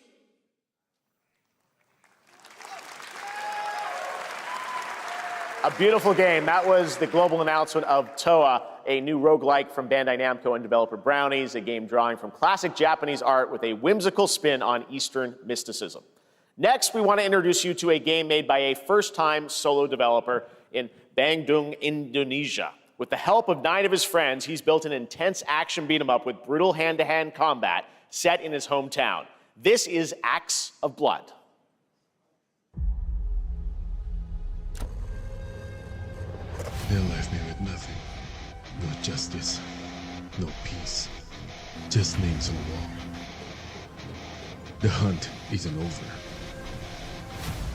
A beautiful game. That was the global announcement of Toa, a new roguelike from Bandai Namco and developer Brownies, a game drawing from classic Japanese art with a whimsical spin on Eastern mysticism. Next, we want to introduce you to a game made by a first-time solo developer in Bandung, Indonesia. With the help of 9 of his friends, he's built an intense action beat-em-up with brutal hand-to-hand combat set in his hometown. This is Acts of Blood. They left me with nothing. No justice, no peace. Just names on the wall. The hunt isn't over.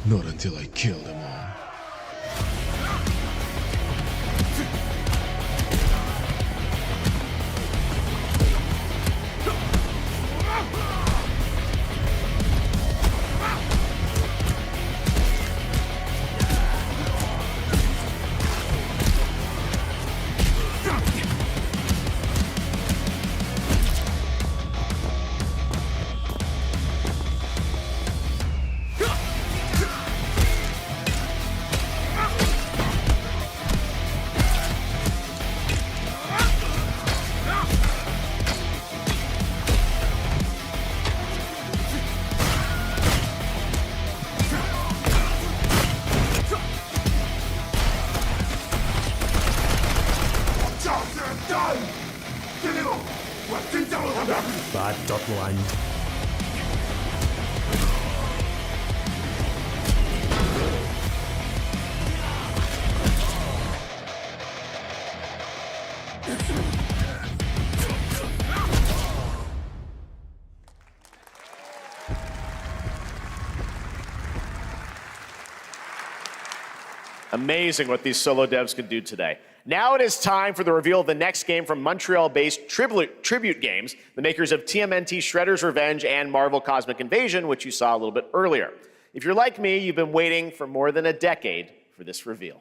Not until I kill them all. Bad dotline. Amazing what these solo devs can do today. Now it is time for the reveal of the next game from Montreal-based Tribute Games, the makers of TMNT Shredder's Revenge and Marvel Cosmic Invasion, which you saw a little bit earlier. If you're like me, you've been waiting for more than a decade for this reveal.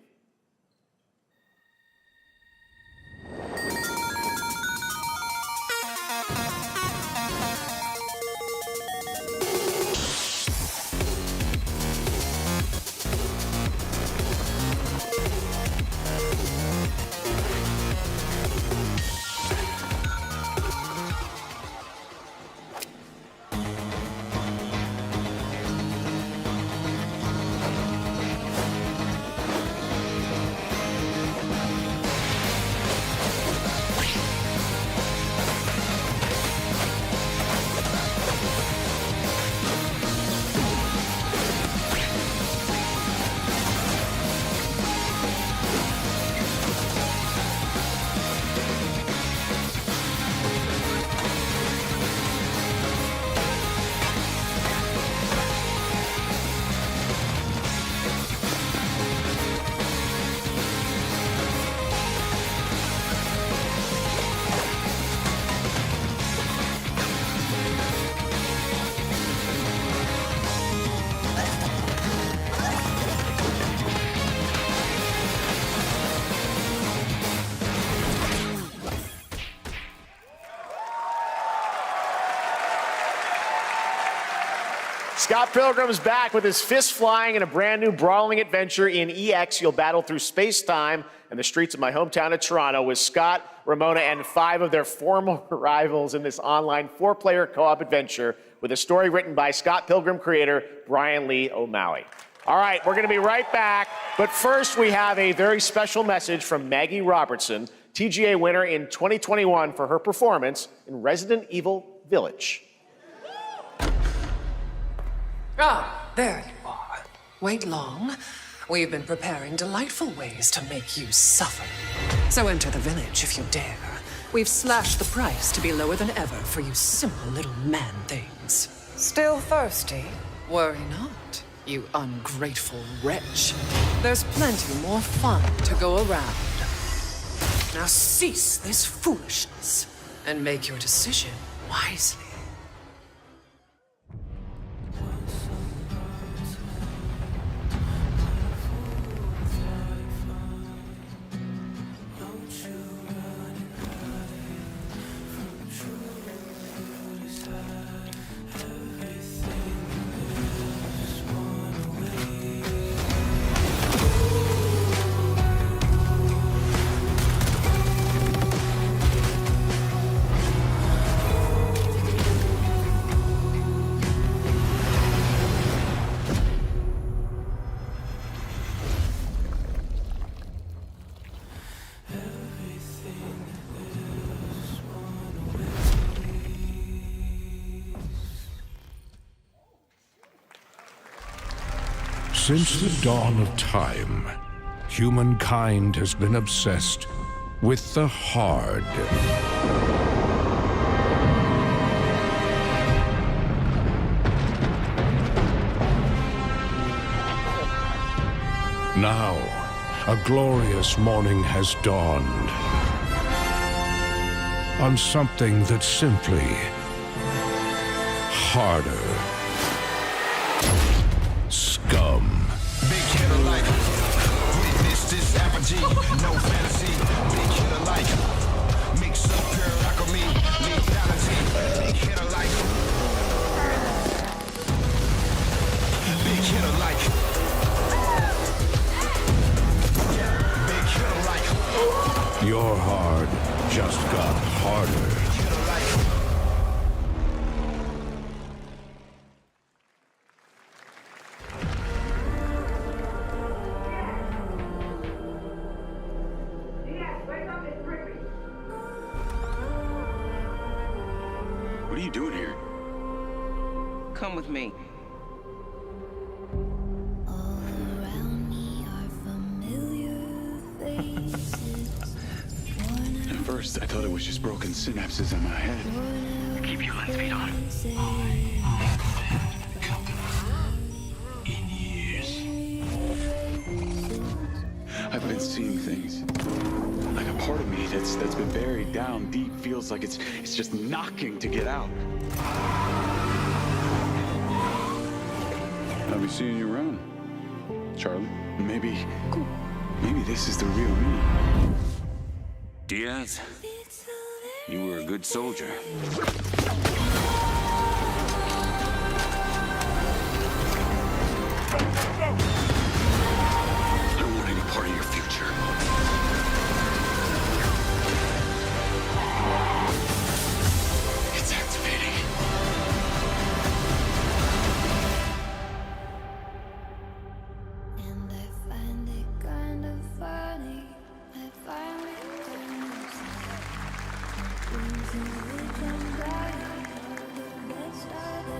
Scott Pilgrim is back with his fists flying in a brand new brawling adventure in EX. You'll battle through space-time and the streets of my hometown of Toronto with Scott, Ramona, and 5 of their former rivals in this online 4-player co-op adventure with a story written by Scott Pilgrim creator Brian Lee O'Malley. All right, we're going to be right back, but first we have a very special message from Maggie Robertson, TGA winner in 2021 for her performance in Resident Evil Village. Ah, there you are. Wait long. We've been preparing delightful ways to make you suffer. So enter the village if you dare. We've slashed the price to be lower than ever for you simple little man things. Still thirsty? Worry not, you ungrateful wretch. There's plenty more fun to go around. Now cease this foolishness and make your decision wisely. Since the dawn of time, humankind has been obsessed with the hard. Now, a glorious morning has dawned on something that's simply harder. Scum. Big hitter like witness this apogee, no fantasy. Big hitter like mix up pure alchemy, lethality. Big hitter like big hitter like big hitter like Your hard just got harder. What are you doing here? Come with me. At first, I thought it was just broken synapses in my head. Keep your lens feet on. In years. I've been seeing things. Like a part of me that's been buried down deep feels like it's just knocking to get out. I'll be seeing you around, Charlie. Maybe this is the real me. Diaz, you were a good soldier. I don't want any part of your future. It's activating. And I find it kind of funny. I find it kind of sad. Which I'm dying of the best I do.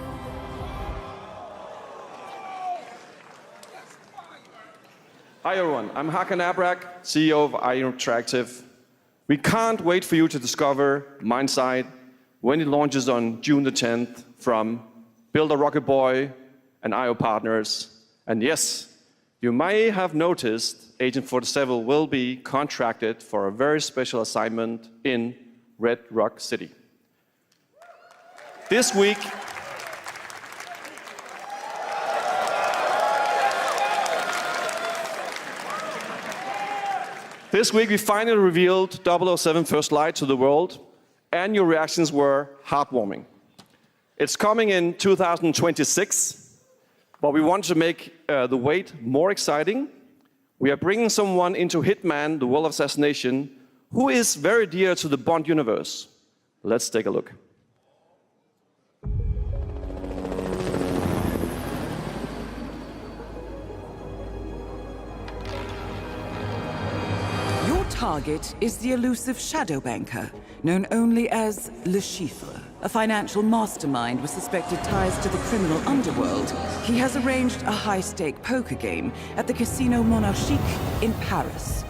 Hi everyone, I'm Hakan Abrak, CEO of IO Interactive. We can't wait for you to discover Mindside when it launches on June the 10th from Build a Rocket Boy and IO partners. And yes, you may have noticed Agent 47 will be contracted for a very special assignment in Red Rock City. This week, we finally revealed 007 First Light to the world, and your reactions were heartwarming. It's coming in 2026, but we want to make the wait more exciting. We are bringing someone into Hitman, the World of Assassination, who is very dear to the Bond universe. Let's take a look. Your target is the elusive shadow banker, known only as Le Chiffre, a financial mastermind with suspected ties to the criminal underworld. He has arranged a high-stake poker game at the Casino Monarchique in Paris.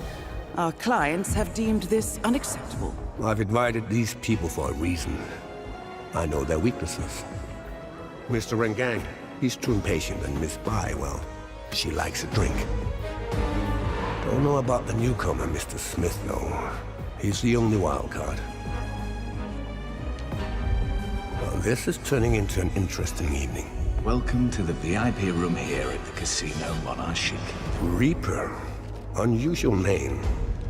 Our clients have deemed this unacceptable. I've invited these people for a reason. I know their weaknesses. Mr. Rengang, he's too impatient, and Miss Bai, well, she likes a drink. Don't know about the newcomer, Mr. Smith, though. He's the only wild card. Well, this is turning into an interesting evening. Welcome to the VIP room here at the Casino Monarchique. Reaper. Unusual name.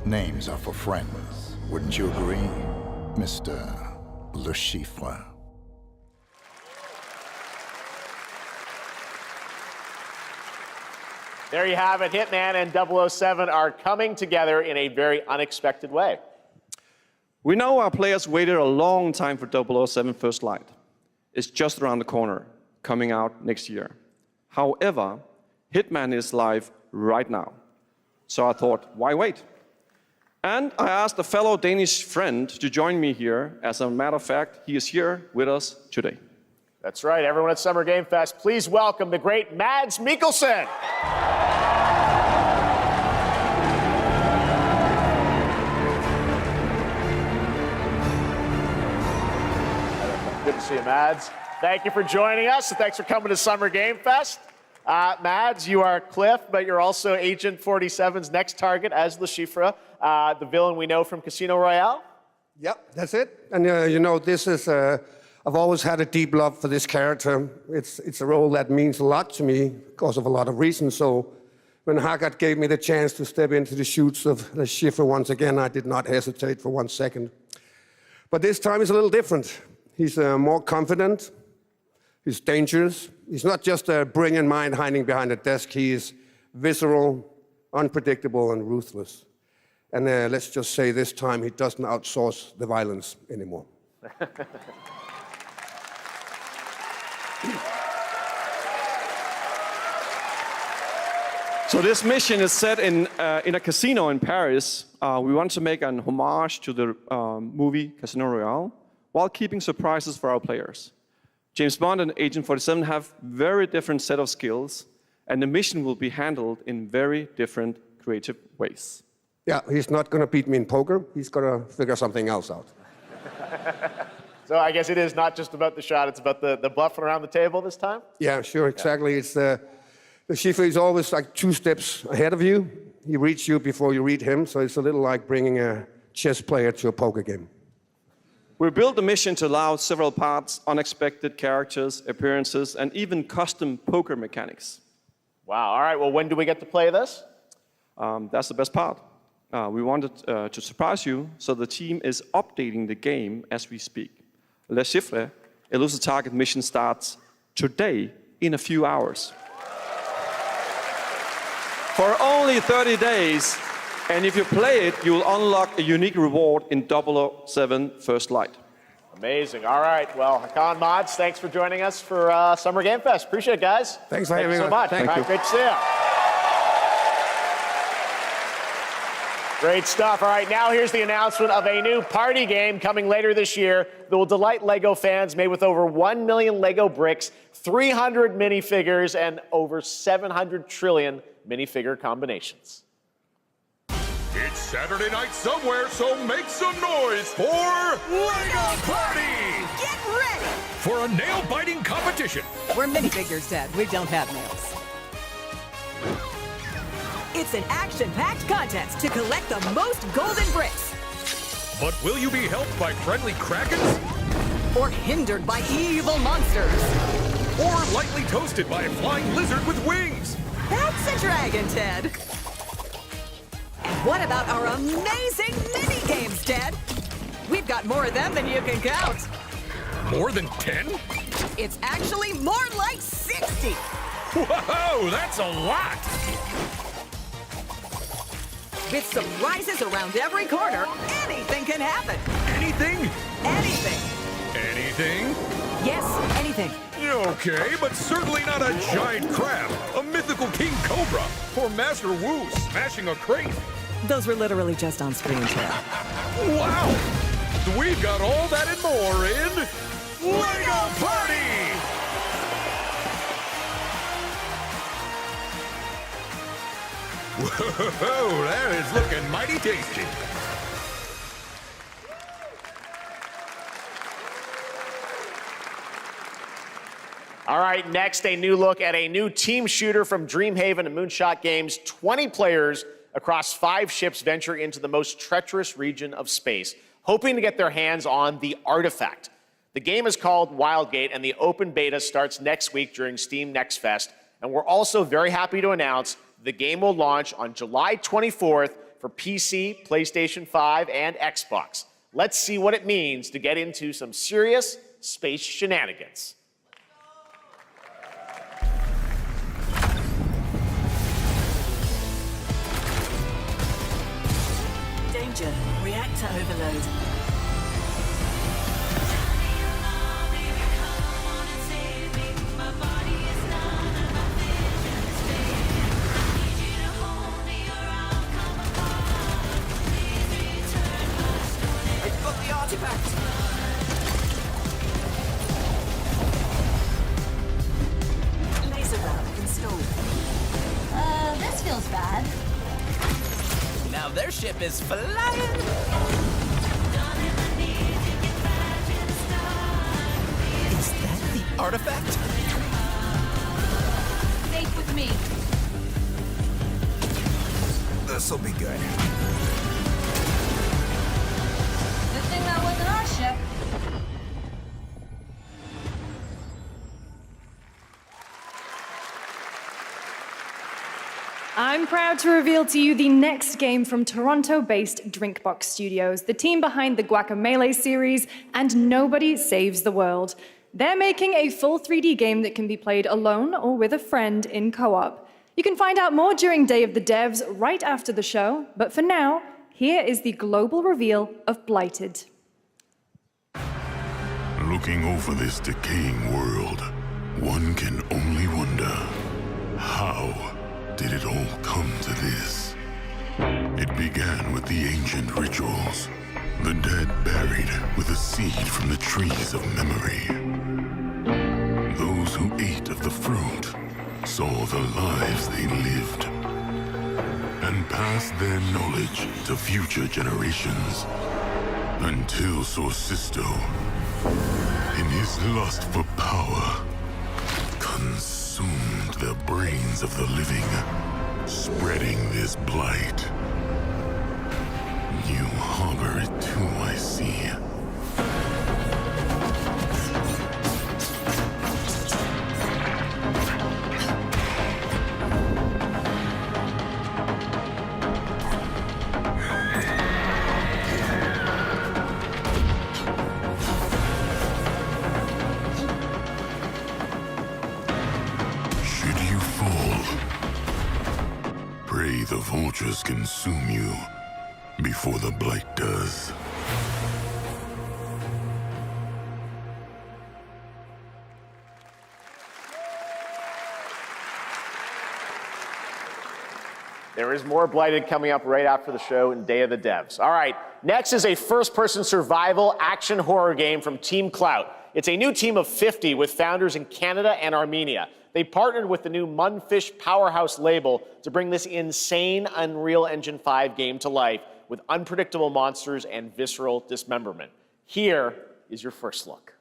Names are for friends. Wouldn't you agree, Mr. Le Chiffre? There you have it. Hitman and 007 are coming together in a very unexpected way. We know our players waited a long time for 007 First Light. It's just around the corner, coming out next year. However, Hitman is live right now. So I thought, why wait? And I asked a fellow Danish friend to join me here. As a matter of fact, he is here with us today. That's right, everyone at Summer Game Fest, please welcome the great Mads Mikkelsen. Good to see you, Mads. Thank you for joining us, and thanks for coming to Summer Game Fest. Mads, you are Cliff, but you're also Agent 47's next target as Le Chiffre, the villain we know from Casino Royale. Yep, that's it. And you know, this is, I've always had a deep love for this character. It's a role that means a lot to me because of a lot of reasons. So when Haggard gave me the chance to step into the shoots of Le Chiffre once again, I did not hesitate for 1 second. But this time is a little different. He's more confident. He's dangerous. He's not just a brilliant mind hiding behind a desk. He is visceral, unpredictable, and ruthless. And let's just say this time he doesn't outsource the violence anymore. So this mission is set in a casino in Paris. We want to make an homage to the movie Casino Royale while keeping surprises for our players. James Bond and Agent 47 have very different set of skills, and the mission will be handled in very different creative ways. Yeah, he's not going to beat me in poker. He's going to figure something else out. So I guess it is not just about the shot, it's about the bluffing around the table this time? Yeah, sure, exactly. Yeah. It's the Chiffre is always like 2 steps ahead of you. He reads you before you read him, so it's a little like bringing a chess player to a poker game. We built the mission to allow several parts, unexpected characters, appearances, and even custom poker mechanics. Wow, all right, well, when do we get to play this? That's the best part. We wanted to surprise you, so the team is updating the game as we speak. Le Chiffre, Elusive Target mission starts today in a few hours. For only 30 days, and if you play it, you will unlock a unique reward in 007 First Light. Amazing. All right. Well, Hakan, Mads, thanks for joining us for Summer Game Fest. Appreciate it, guys. Thanks for having me. Thank you so much. Thank you. Great to see you. Great stuff. All right, now here's the announcement of a new party game coming later this year that will delight LEGO fans, made with over 1 million LEGO bricks, 300 minifigures, and over 700 trillion minifigure combinations. It's Saturday night somewhere, so make some noise for LEGO Party! Get ready! For a nail-biting competition. We're minifigures, Dad. We don't have nails. It's an action-packed contest to collect the most golden bricks. But will you be helped by friendly krakens? Or hindered by evil monsters. Or lightly toasted by a flying lizard with wings? That's a dragon, Ted. And what about our amazing mini-games, Ted? We've got more of them than you can count. More than 10? It's actually more like 60. Whoa, that's a lot! With surprises around every corner, anything can happen. Anything? Anything. Anything? Yes, anything. Okay, but certainly not a giant crab, a mythical king cobra, or Master Wu smashing a crate. Those were literally just on screen, Ted. Wow! We've got all that and more in LEGO Party! Whoa, that is looking mighty tasty. All right, next, a new look at a new team shooter from Dreamhaven and Moonshot Games. 20 players across 5 ships venture into the most treacherous region of space, hoping to get their hands on the artifact. The game is called Wildgate, and the open beta starts next week during Steam Next Fest. And we're also very happy to announce the game will launch on July 24th for PC, PlayStation 5, and Xbox. Let's see what it means to get into some serious space shenanigans. Danger. Reactor overload. I've got the artifact. Laser round installed. This feels bad. Now their ship is flying! Is that the artifact? Safe with me. This'll be good. Good thing that wasn't our ship. I'm proud to reveal to you the next game from Toronto-based Drinkbox Studios, the team behind the Guacamelee series and Nobody Saves the World. They're making a full 3D game that can be played alone or with a friend in co-op. You can find out more during Day of the Devs right after the show, but for now, here is the global reveal of Blighted. Looking over this decaying world, one can only wonder, how did it all come to this? It began with the ancient rituals, the dead buried with a seed from the trees of memory. Those who ate of the fruit saw the lives they lived and passed their knowledge to future generations until Sorcisto, in his lust for power, consumed the brains of the living, spreading this blight. You harbor it too, I see. Pray the vultures consume you before the blight does. There is more Blighted coming up right after the show in Day of the Devs. All right, next is a first-person survival action horror game from Team Clout. It's a new team of 50 with founders in Canada and Armenia. They partnered with the new Munfish Powerhouse label to bring this insane Unreal Engine 5 game to life with unpredictable monsters and visceral dismemberment. Here is your first look.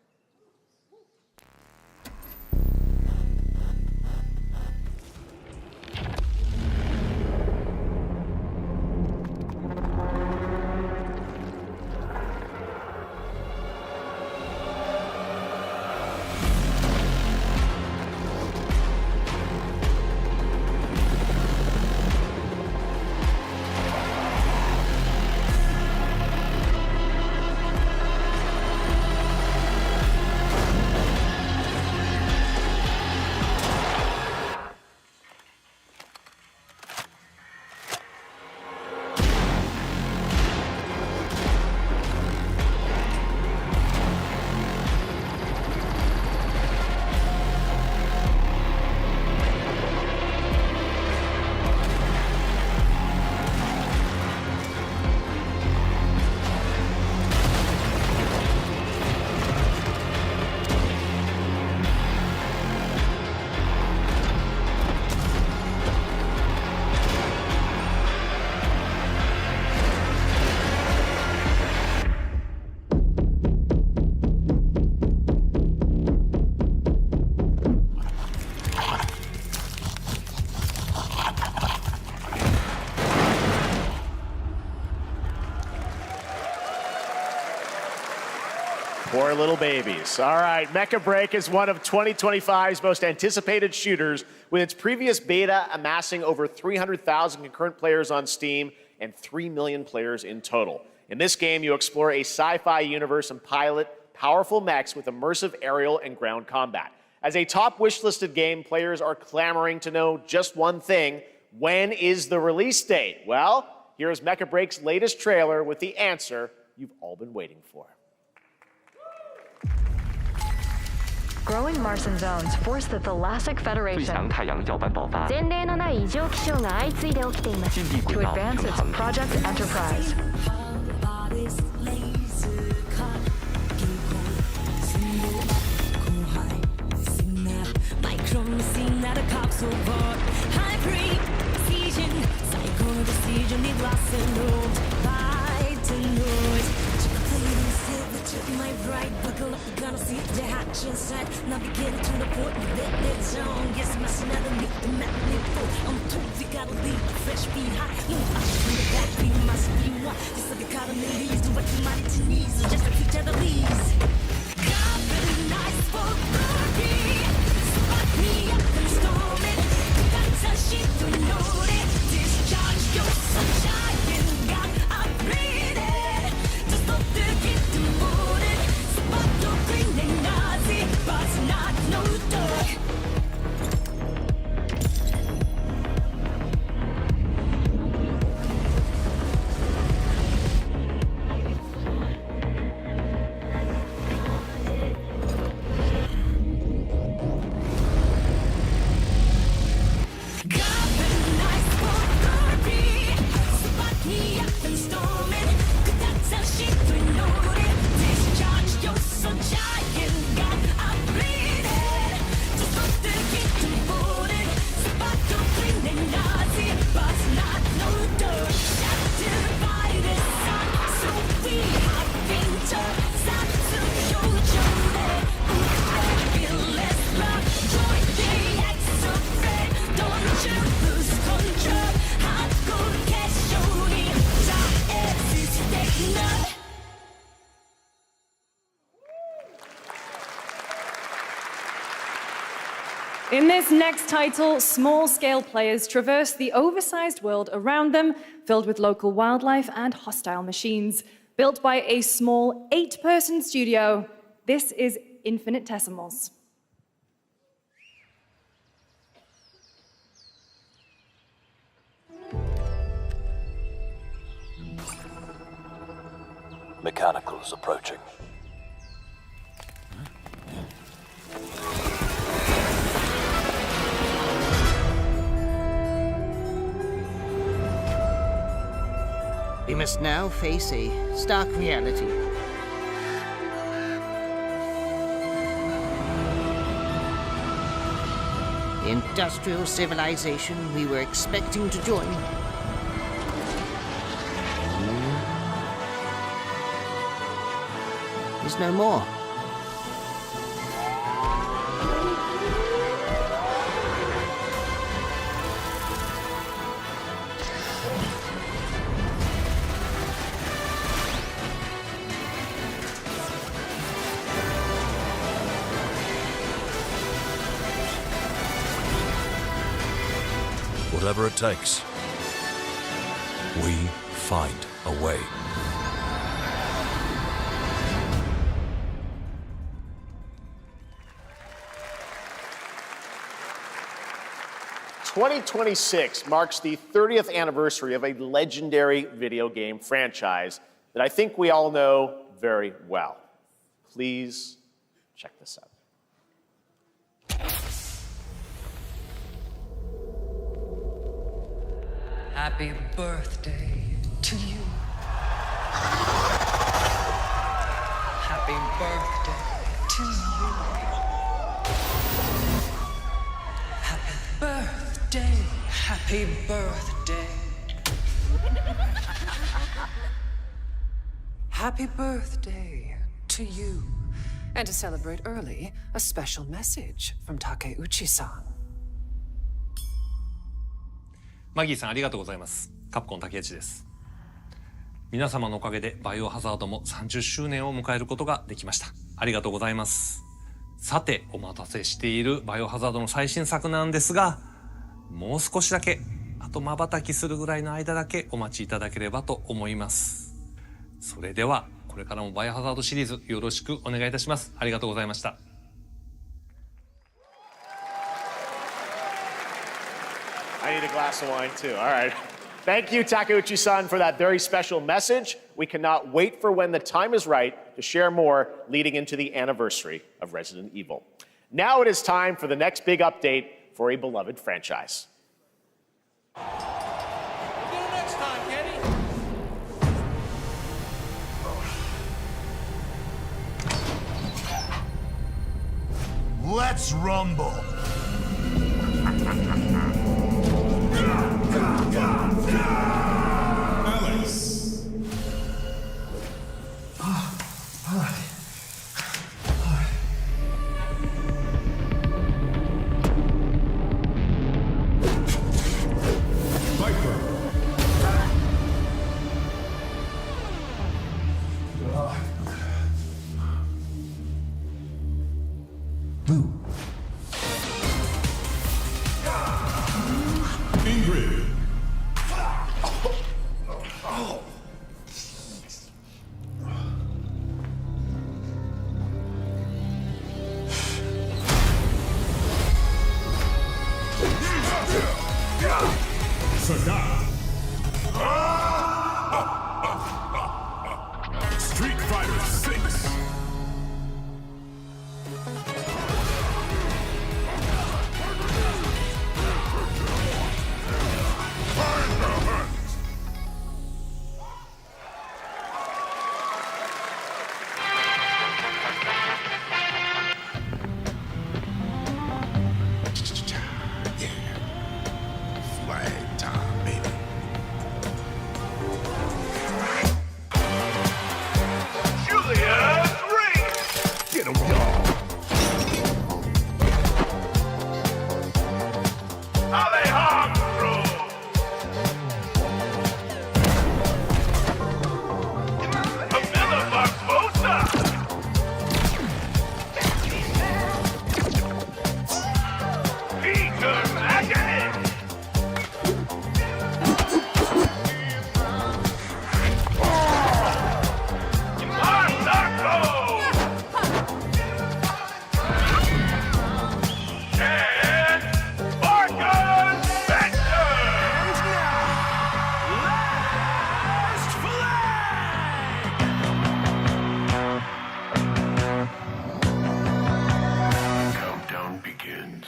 Poor little babies. All right, Mecha Break is one of 2025's most anticipated shooters, with its previous beta amassing over 300,000 concurrent players on Steam and 3 million players in total. In this game, you explore a sci-fi universe and pilot powerful mechs with immersive aerial and ground combat. As a top wishlisted game, players are clamoring to know just one thing: when is the release date? Well, here's Mecha Break's latest trailer with the answer you've all been waiting for. Growing Martian zones force the Thalassic Federation to advance its Project Enterprise. My right, buckle up, you're gonna see the hatch inside. Navigating to the port, that zone. Yes, messing out of me, the map, I'm told we gotta leave a fresh beat high. You know, I should be back, we must be one. Just like a card on the leaves, do what you might to knees, just like each other leaves. God, really nice for glory. Spot me up and storm it. That's a shit to know it. Discharge your sunshine, God, I'm ready. Just don't forget to move it. Spot your green and Nazi, but not no dog. In this next title, small-scale players traverse the oversized world around them, filled with local wildlife and hostile machines. Built by a small 8-person studio, this is Infinitesimals. Mechanicals approaching. We must now face a stark reality. The industrial civilization we were expecting to join is no more. Whatever it takes, we find a way. "2026 marks the 30th anniversary of a legendary video game franchise that I think we all know very well. Please check this out. Happy birthday to you. Happy birthday to you. Happy birthday. Happy birthday. Happy birthday to you. And to celebrate early, a special message from Takeuchi-san. マギーさんありがとうございます。カプコン竹内です。皆様のおかげでバイオハザードも30周年を迎えることができました。ありがとうございます。さて、お待たせしているバイオハザードの最新作なんですが、もう少しだけ、あと瞬きするぐらいの間だけお待ちいただければと思います。それでは、これからもバイオハザードシリーズよろしくお願いいたします。ありがとうございました。I need a glass of wine too. All right. Thank you, Takeuchi-san, for that very special message. We cannot wait for when the time is right to share more leading into the anniversary of Resident Evil. Now it is time for the next big update for a beloved franchise. Let's rumble. Alex. Viper. Blue. Ingrid. Sagat. Street Fighter 6. Flag time, baby. Julia's ring. Get him, y'all. Alejandro. Camilla Barbosa. Peter Magnet. Countdown begins.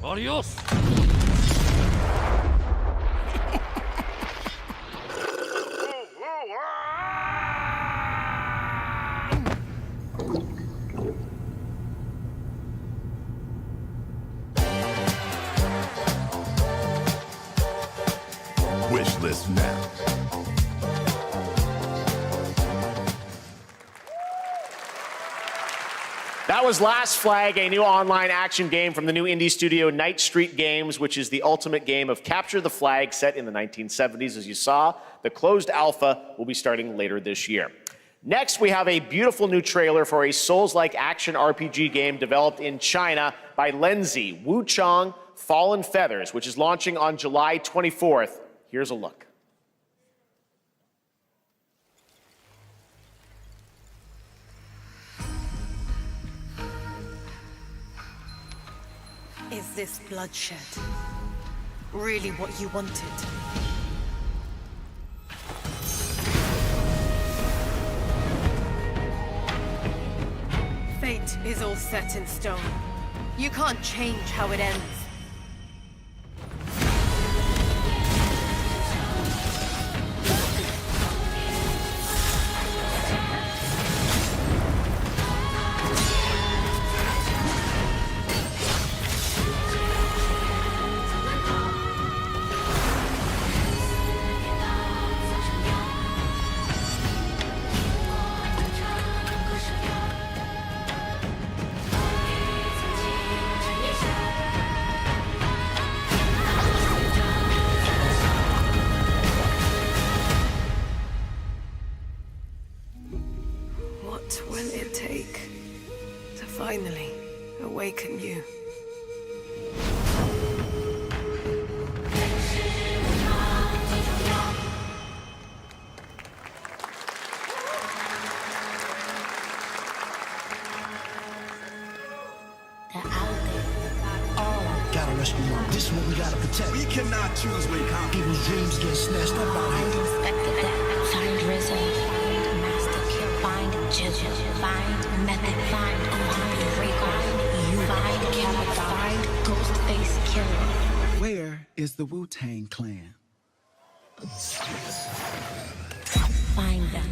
Adios! Wish list now. That was Last Flag, a new online action game from the new indie studio Night Street Games, which is the ultimate game of capture the flag set in the 1970s. As you saw, the closed alpha will be starting later this year. Next, we have a beautiful new trailer for a Souls-like action RPG game developed in China by Lenzi, Wuchang Fallen Feathers, which is launching on July 24th. Here's a look. Is this bloodshed really what you wanted? Fate is all set in stone. You can't change how it ends. What will it take to finally awaken you? Gotta rescue them. This is what we gotta protect. We cannot choose where come. People's dreams get snatched up out here. Inspector that. Find RZA. Find Master Kill. Find Jizzle. Find Method. Find Rico. You find Killer. Find Ghostface Killer. Where is the Wu-Tang Clan? Find them.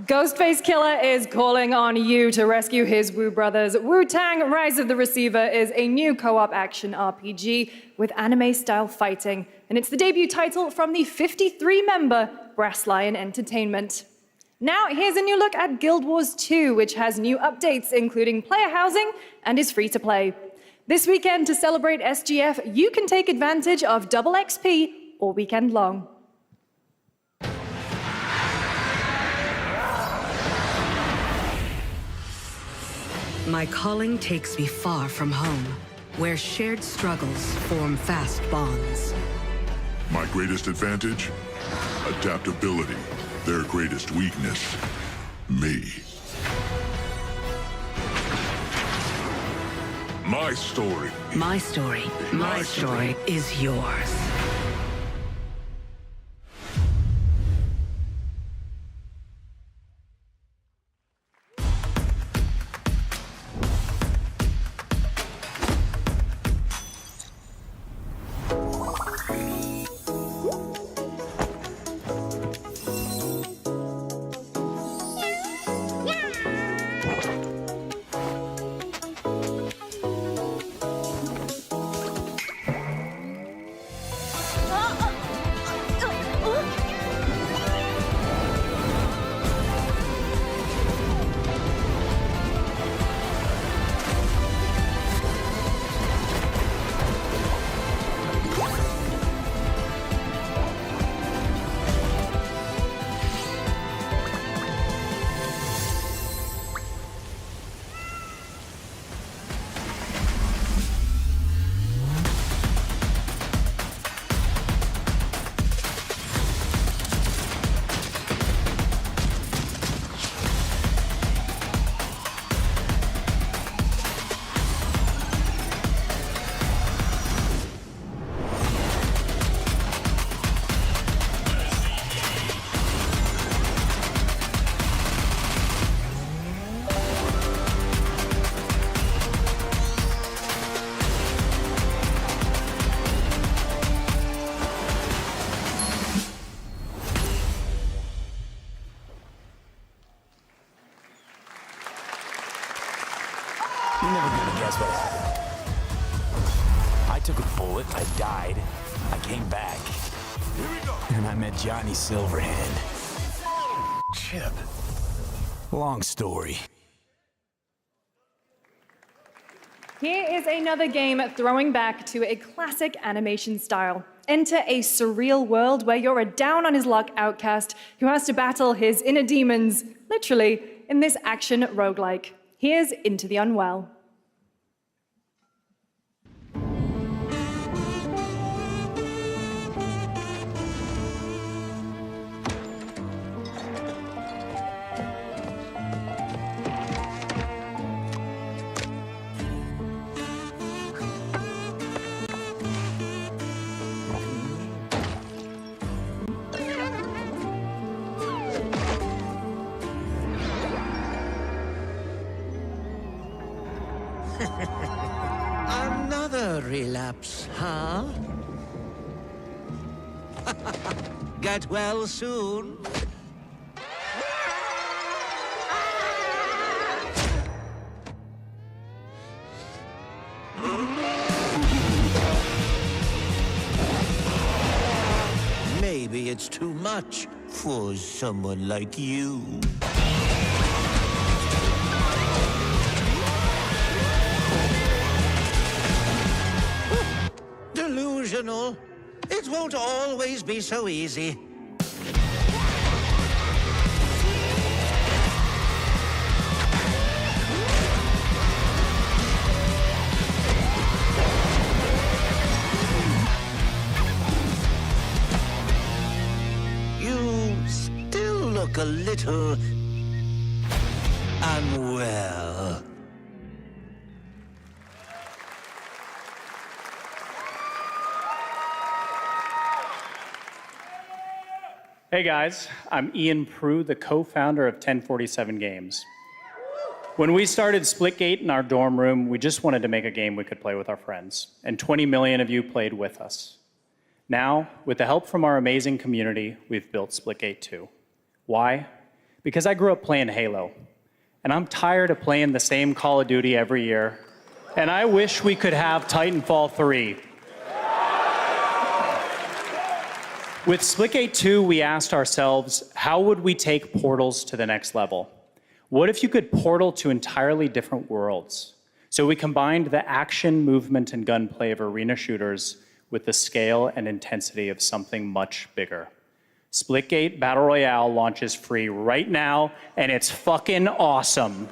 Ghostface Killer is calling on you to rescue his Wu brothers. Wu-Tang Rise of the Receiver is a new co-op action RPG with anime-style fighting, and it's the debut title from the 53-member Brass Lion Entertainment. Now, here's a new look at Guild Wars 2, which has new updates, including player housing, and is free to play. This weekend, to celebrate SGF, you can take advantage of double XP all weekend long. My calling takes me far from home, where shared struggles form fast bonds. My greatest advantage? Adaptability. Their greatest weakness? Me. My story. My story. My story is yours. You're never gonna guess what happened. I took a bullet, I died, I came back. Here we go. And I met Johnny Silverhand. Chip. Long story. Here is another game throwing back to a classic animation style. Enter a surreal world where you're a down-on-his-luck outcast who has to battle his inner demons, literally, in this action roguelike. Here's Into the Unwell. Another relapse, huh? Get well soon. maybe it's too much for someone like you. Delusional. It won't always be so easy. You still look a little unwell. Hey guys, I'm Ian Prue, the co-founder of 1047 Games. When we started Splitgate in our dorm room, we just wanted to make a game we could play with our friends, and 20 million of you played with us. Now, with the help from our amazing community, we've built Splitgate 2. Why? Because I grew up playing Halo, and I'm tired of playing the same Call of Duty every year, and I wish we could have Titanfall 3. With Splitgate 2, we asked ourselves, how would we take portals to the next level? What if you could portal to entirely different worlds? So we combined the action, movement, and gunplay of arena shooters with the scale and intensity of something much bigger. Splitgate Battle Royale launches free right now, and it's fucking awesome.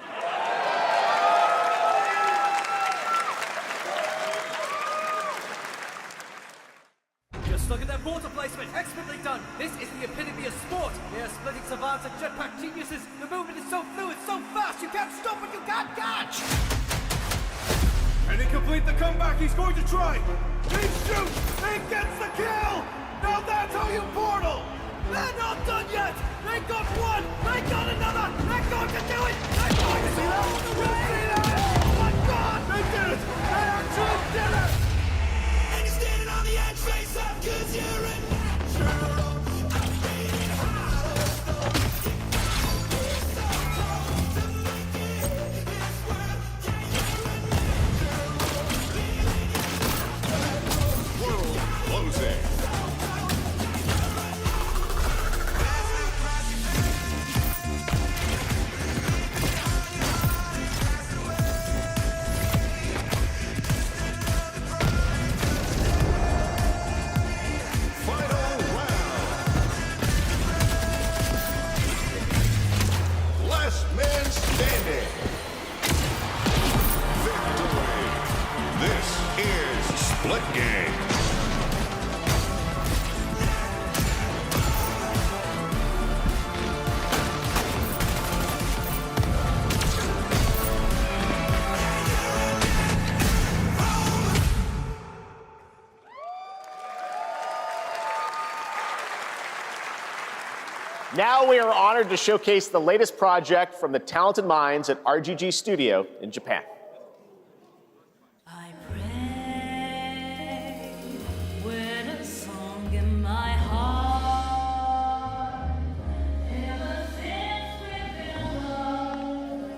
Just look at that water placement, expertly done. This is the epitome of sport. We are splitting savants and jetpack geniuses. The movement is so fluid, so fast, you can't stop it, you can't catch. Can he complete the comeback? He's going to try. He shoots. He gets the kill. Now that's how you portal. They're not done yet. They got one. They got another. They're going to do it. They're going to do it. Oh my God! They did it. They actually did it. And you're standing on the edge, face up, 'cause you're a natural. I'm being hollow. Closing. Last man standing. Victory. This is Splitgate. Now we are honored to showcase the latest project from the talented minds at RGG Studio in Japan. With a song in my heart, ever since we've been loved,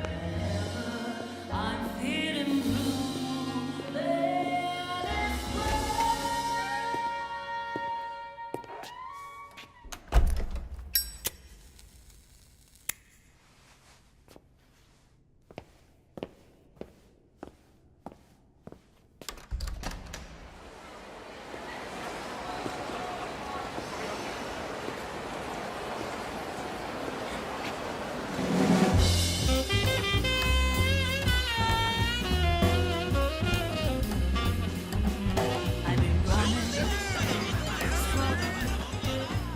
whenever I'm feeling blue, let us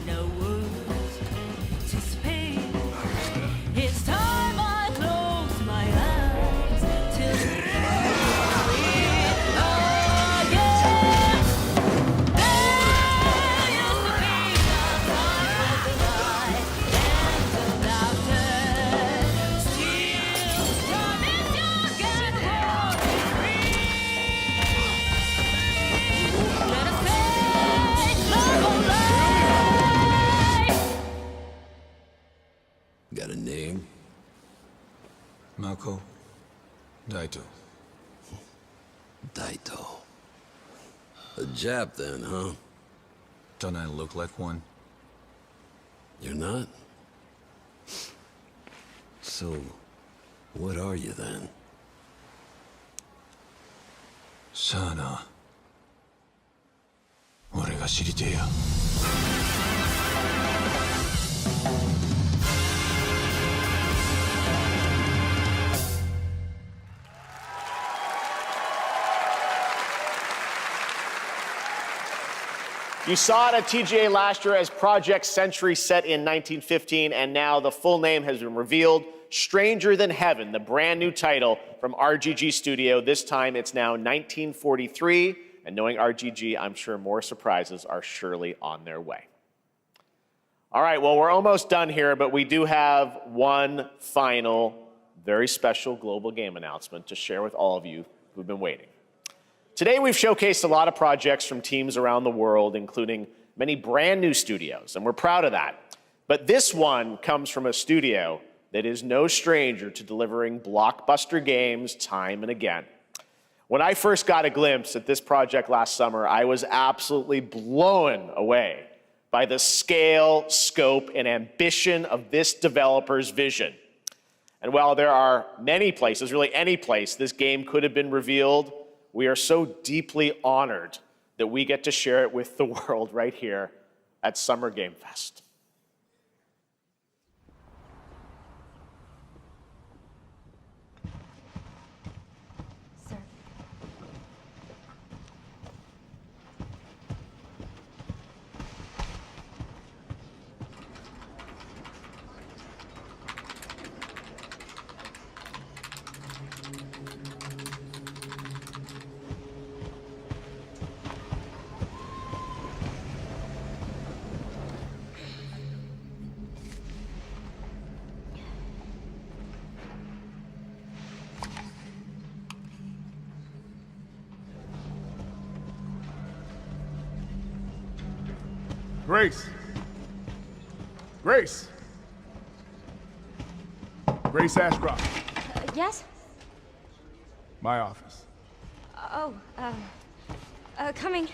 no words to speak. It's time I close my eyes till oh yeah. There used to be a time of the night and the laughter. Still, time is young and world is free. Let us take love away. Got a name? Mako? Daito. Daito. A Jap then, huh? Don't I look like one? You're not? So, what are you then?さあな。俺が知りてえよ。You saw it at TGA last year as Project Century set in 1915, and now the full name has been revealed. Stranger Than Heaven, the brand new title from RGG Studio. This time it's now 1943, and knowing RGG, I'm sure more surprises are surely on their way. All right, well, we're almost done here, but we do have one final, very special global game announcement to share with all of you who've been waiting. Today, we've showcased a lot of projects from teams around the world, including many brand new studios, and we're proud of that. But this one comes from a studio that is no stranger to delivering blockbuster games time and again. When I first got a glimpse at this project last summer, I was absolutely blown away by the scale, scope, and ambition of this developer's vision. And while there are many places, really any place, this game could have been revealed, we are so deeply honored that we get to share it with the world right here at Summer Game Fest. Grace! Grace! Grace Ashcroft. Yes? My office. Oh, coming.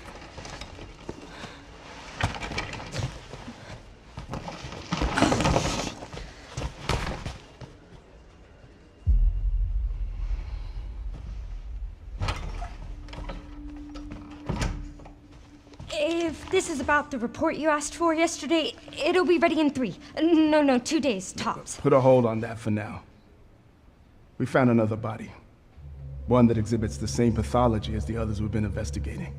If this is about the report you asked for yesterday, it'll be ready in 3. No, 2 days, tops. Put a hold on that for now. We found another body. One that exhibits the same pathology as the others we've been investigating.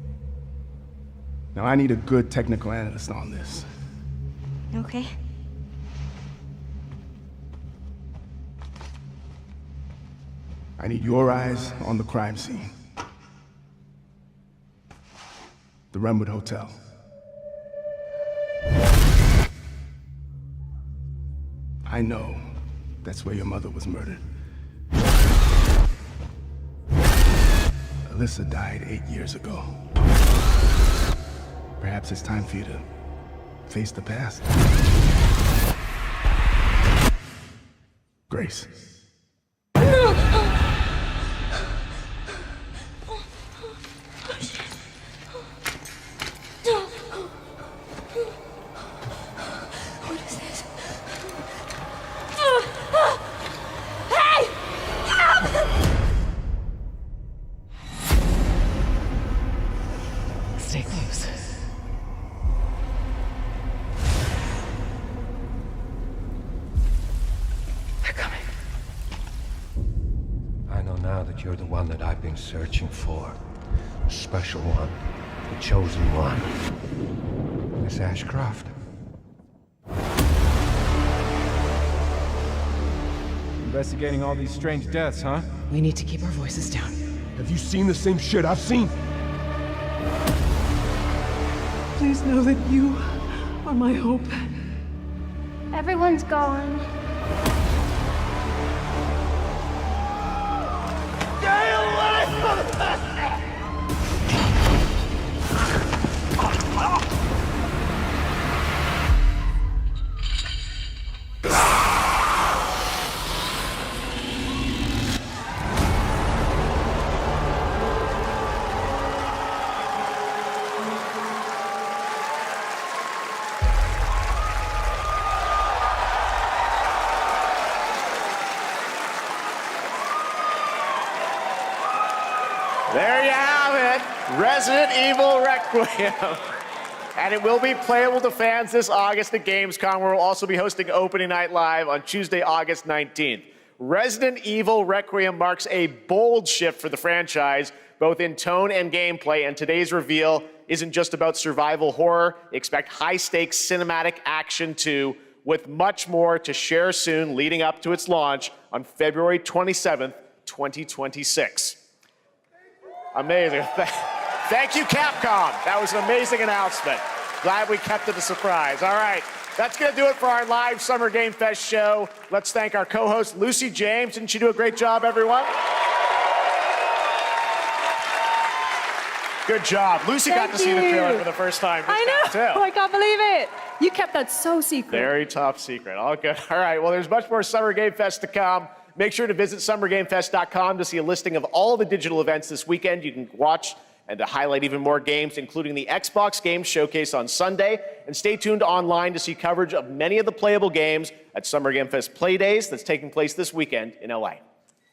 Now, I need a good technical analyst on this. Okay. I need your eyes on the crime scene. The Renwood Hotel. I know that's where your mother was murdered. Alyssa died 8 years ago. Perhaps it's time for you to face the past. Grace. Stay close. They're coming. I know now that you're the one that I've been searching for. The special one. The chosen one. Miss Ashcroft. Investigating all these strange deaths, huh? We need to keep our voices down. Have you seen the same shit I've seen? Please know that you are my hope. Everyone's gone. Stay away from us! Resident Evil Requiem. And it will be playable to fans this August at Gamescom, where we'll also be hosting Opening Night Live on Tuesday, August 19th. Resident Evil Requiem marks a bold shift for the franchise, both in tone and gameplay, and today's reveal isn't just about survival horror. Expect high-stakes cinematic action too, with much more to share soon leading up to its launch on February 27th, 2026. Amazing. Thank you, Capcom. That was an amazing announcement. Glad we kept it a surprise. All right, that's going to do it for our live Summer Game Fest show. Let's thank our co-host, Lucy James. Didn't she do a great job, everyone? Good job. Lucy got to see the trailer for the first time. I know. Too. I can't believe it. You kept that so secret. Very top secret. All good. All right. Well, there's much more Summer Game Fest to come. Make sure to visit summergamefest.com to see a listing of all the digital events this weekend. You can watch and to highlight even more games, including the Xbox Games Showcase on Sunday. And stay tuned online to see coverage of many of the playable games at Summer Game Fest Play Days that's taking place this weekend in LA.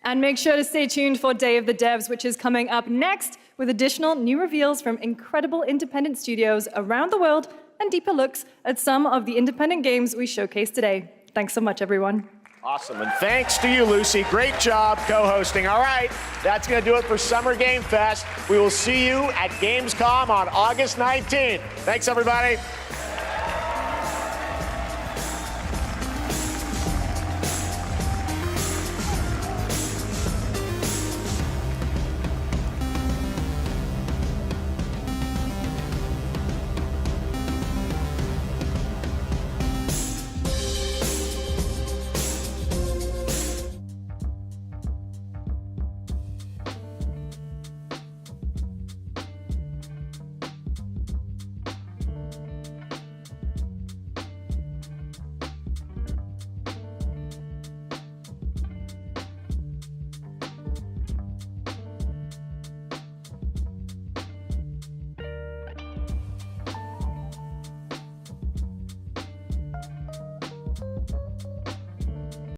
And make sure to stay tuned for Day of the Devs, which is coming up next, with additional new reveals from incredible independent studios around the world and deeper looks at some of the independent games we showcased today. Thanks so much, everyone. Awesome, and thanks to you, Lucy. Great job co-hosting. All right, that's going to do it for Summer Game Fest. We will see you at Gamescom on August 19th. Thanks, everybody.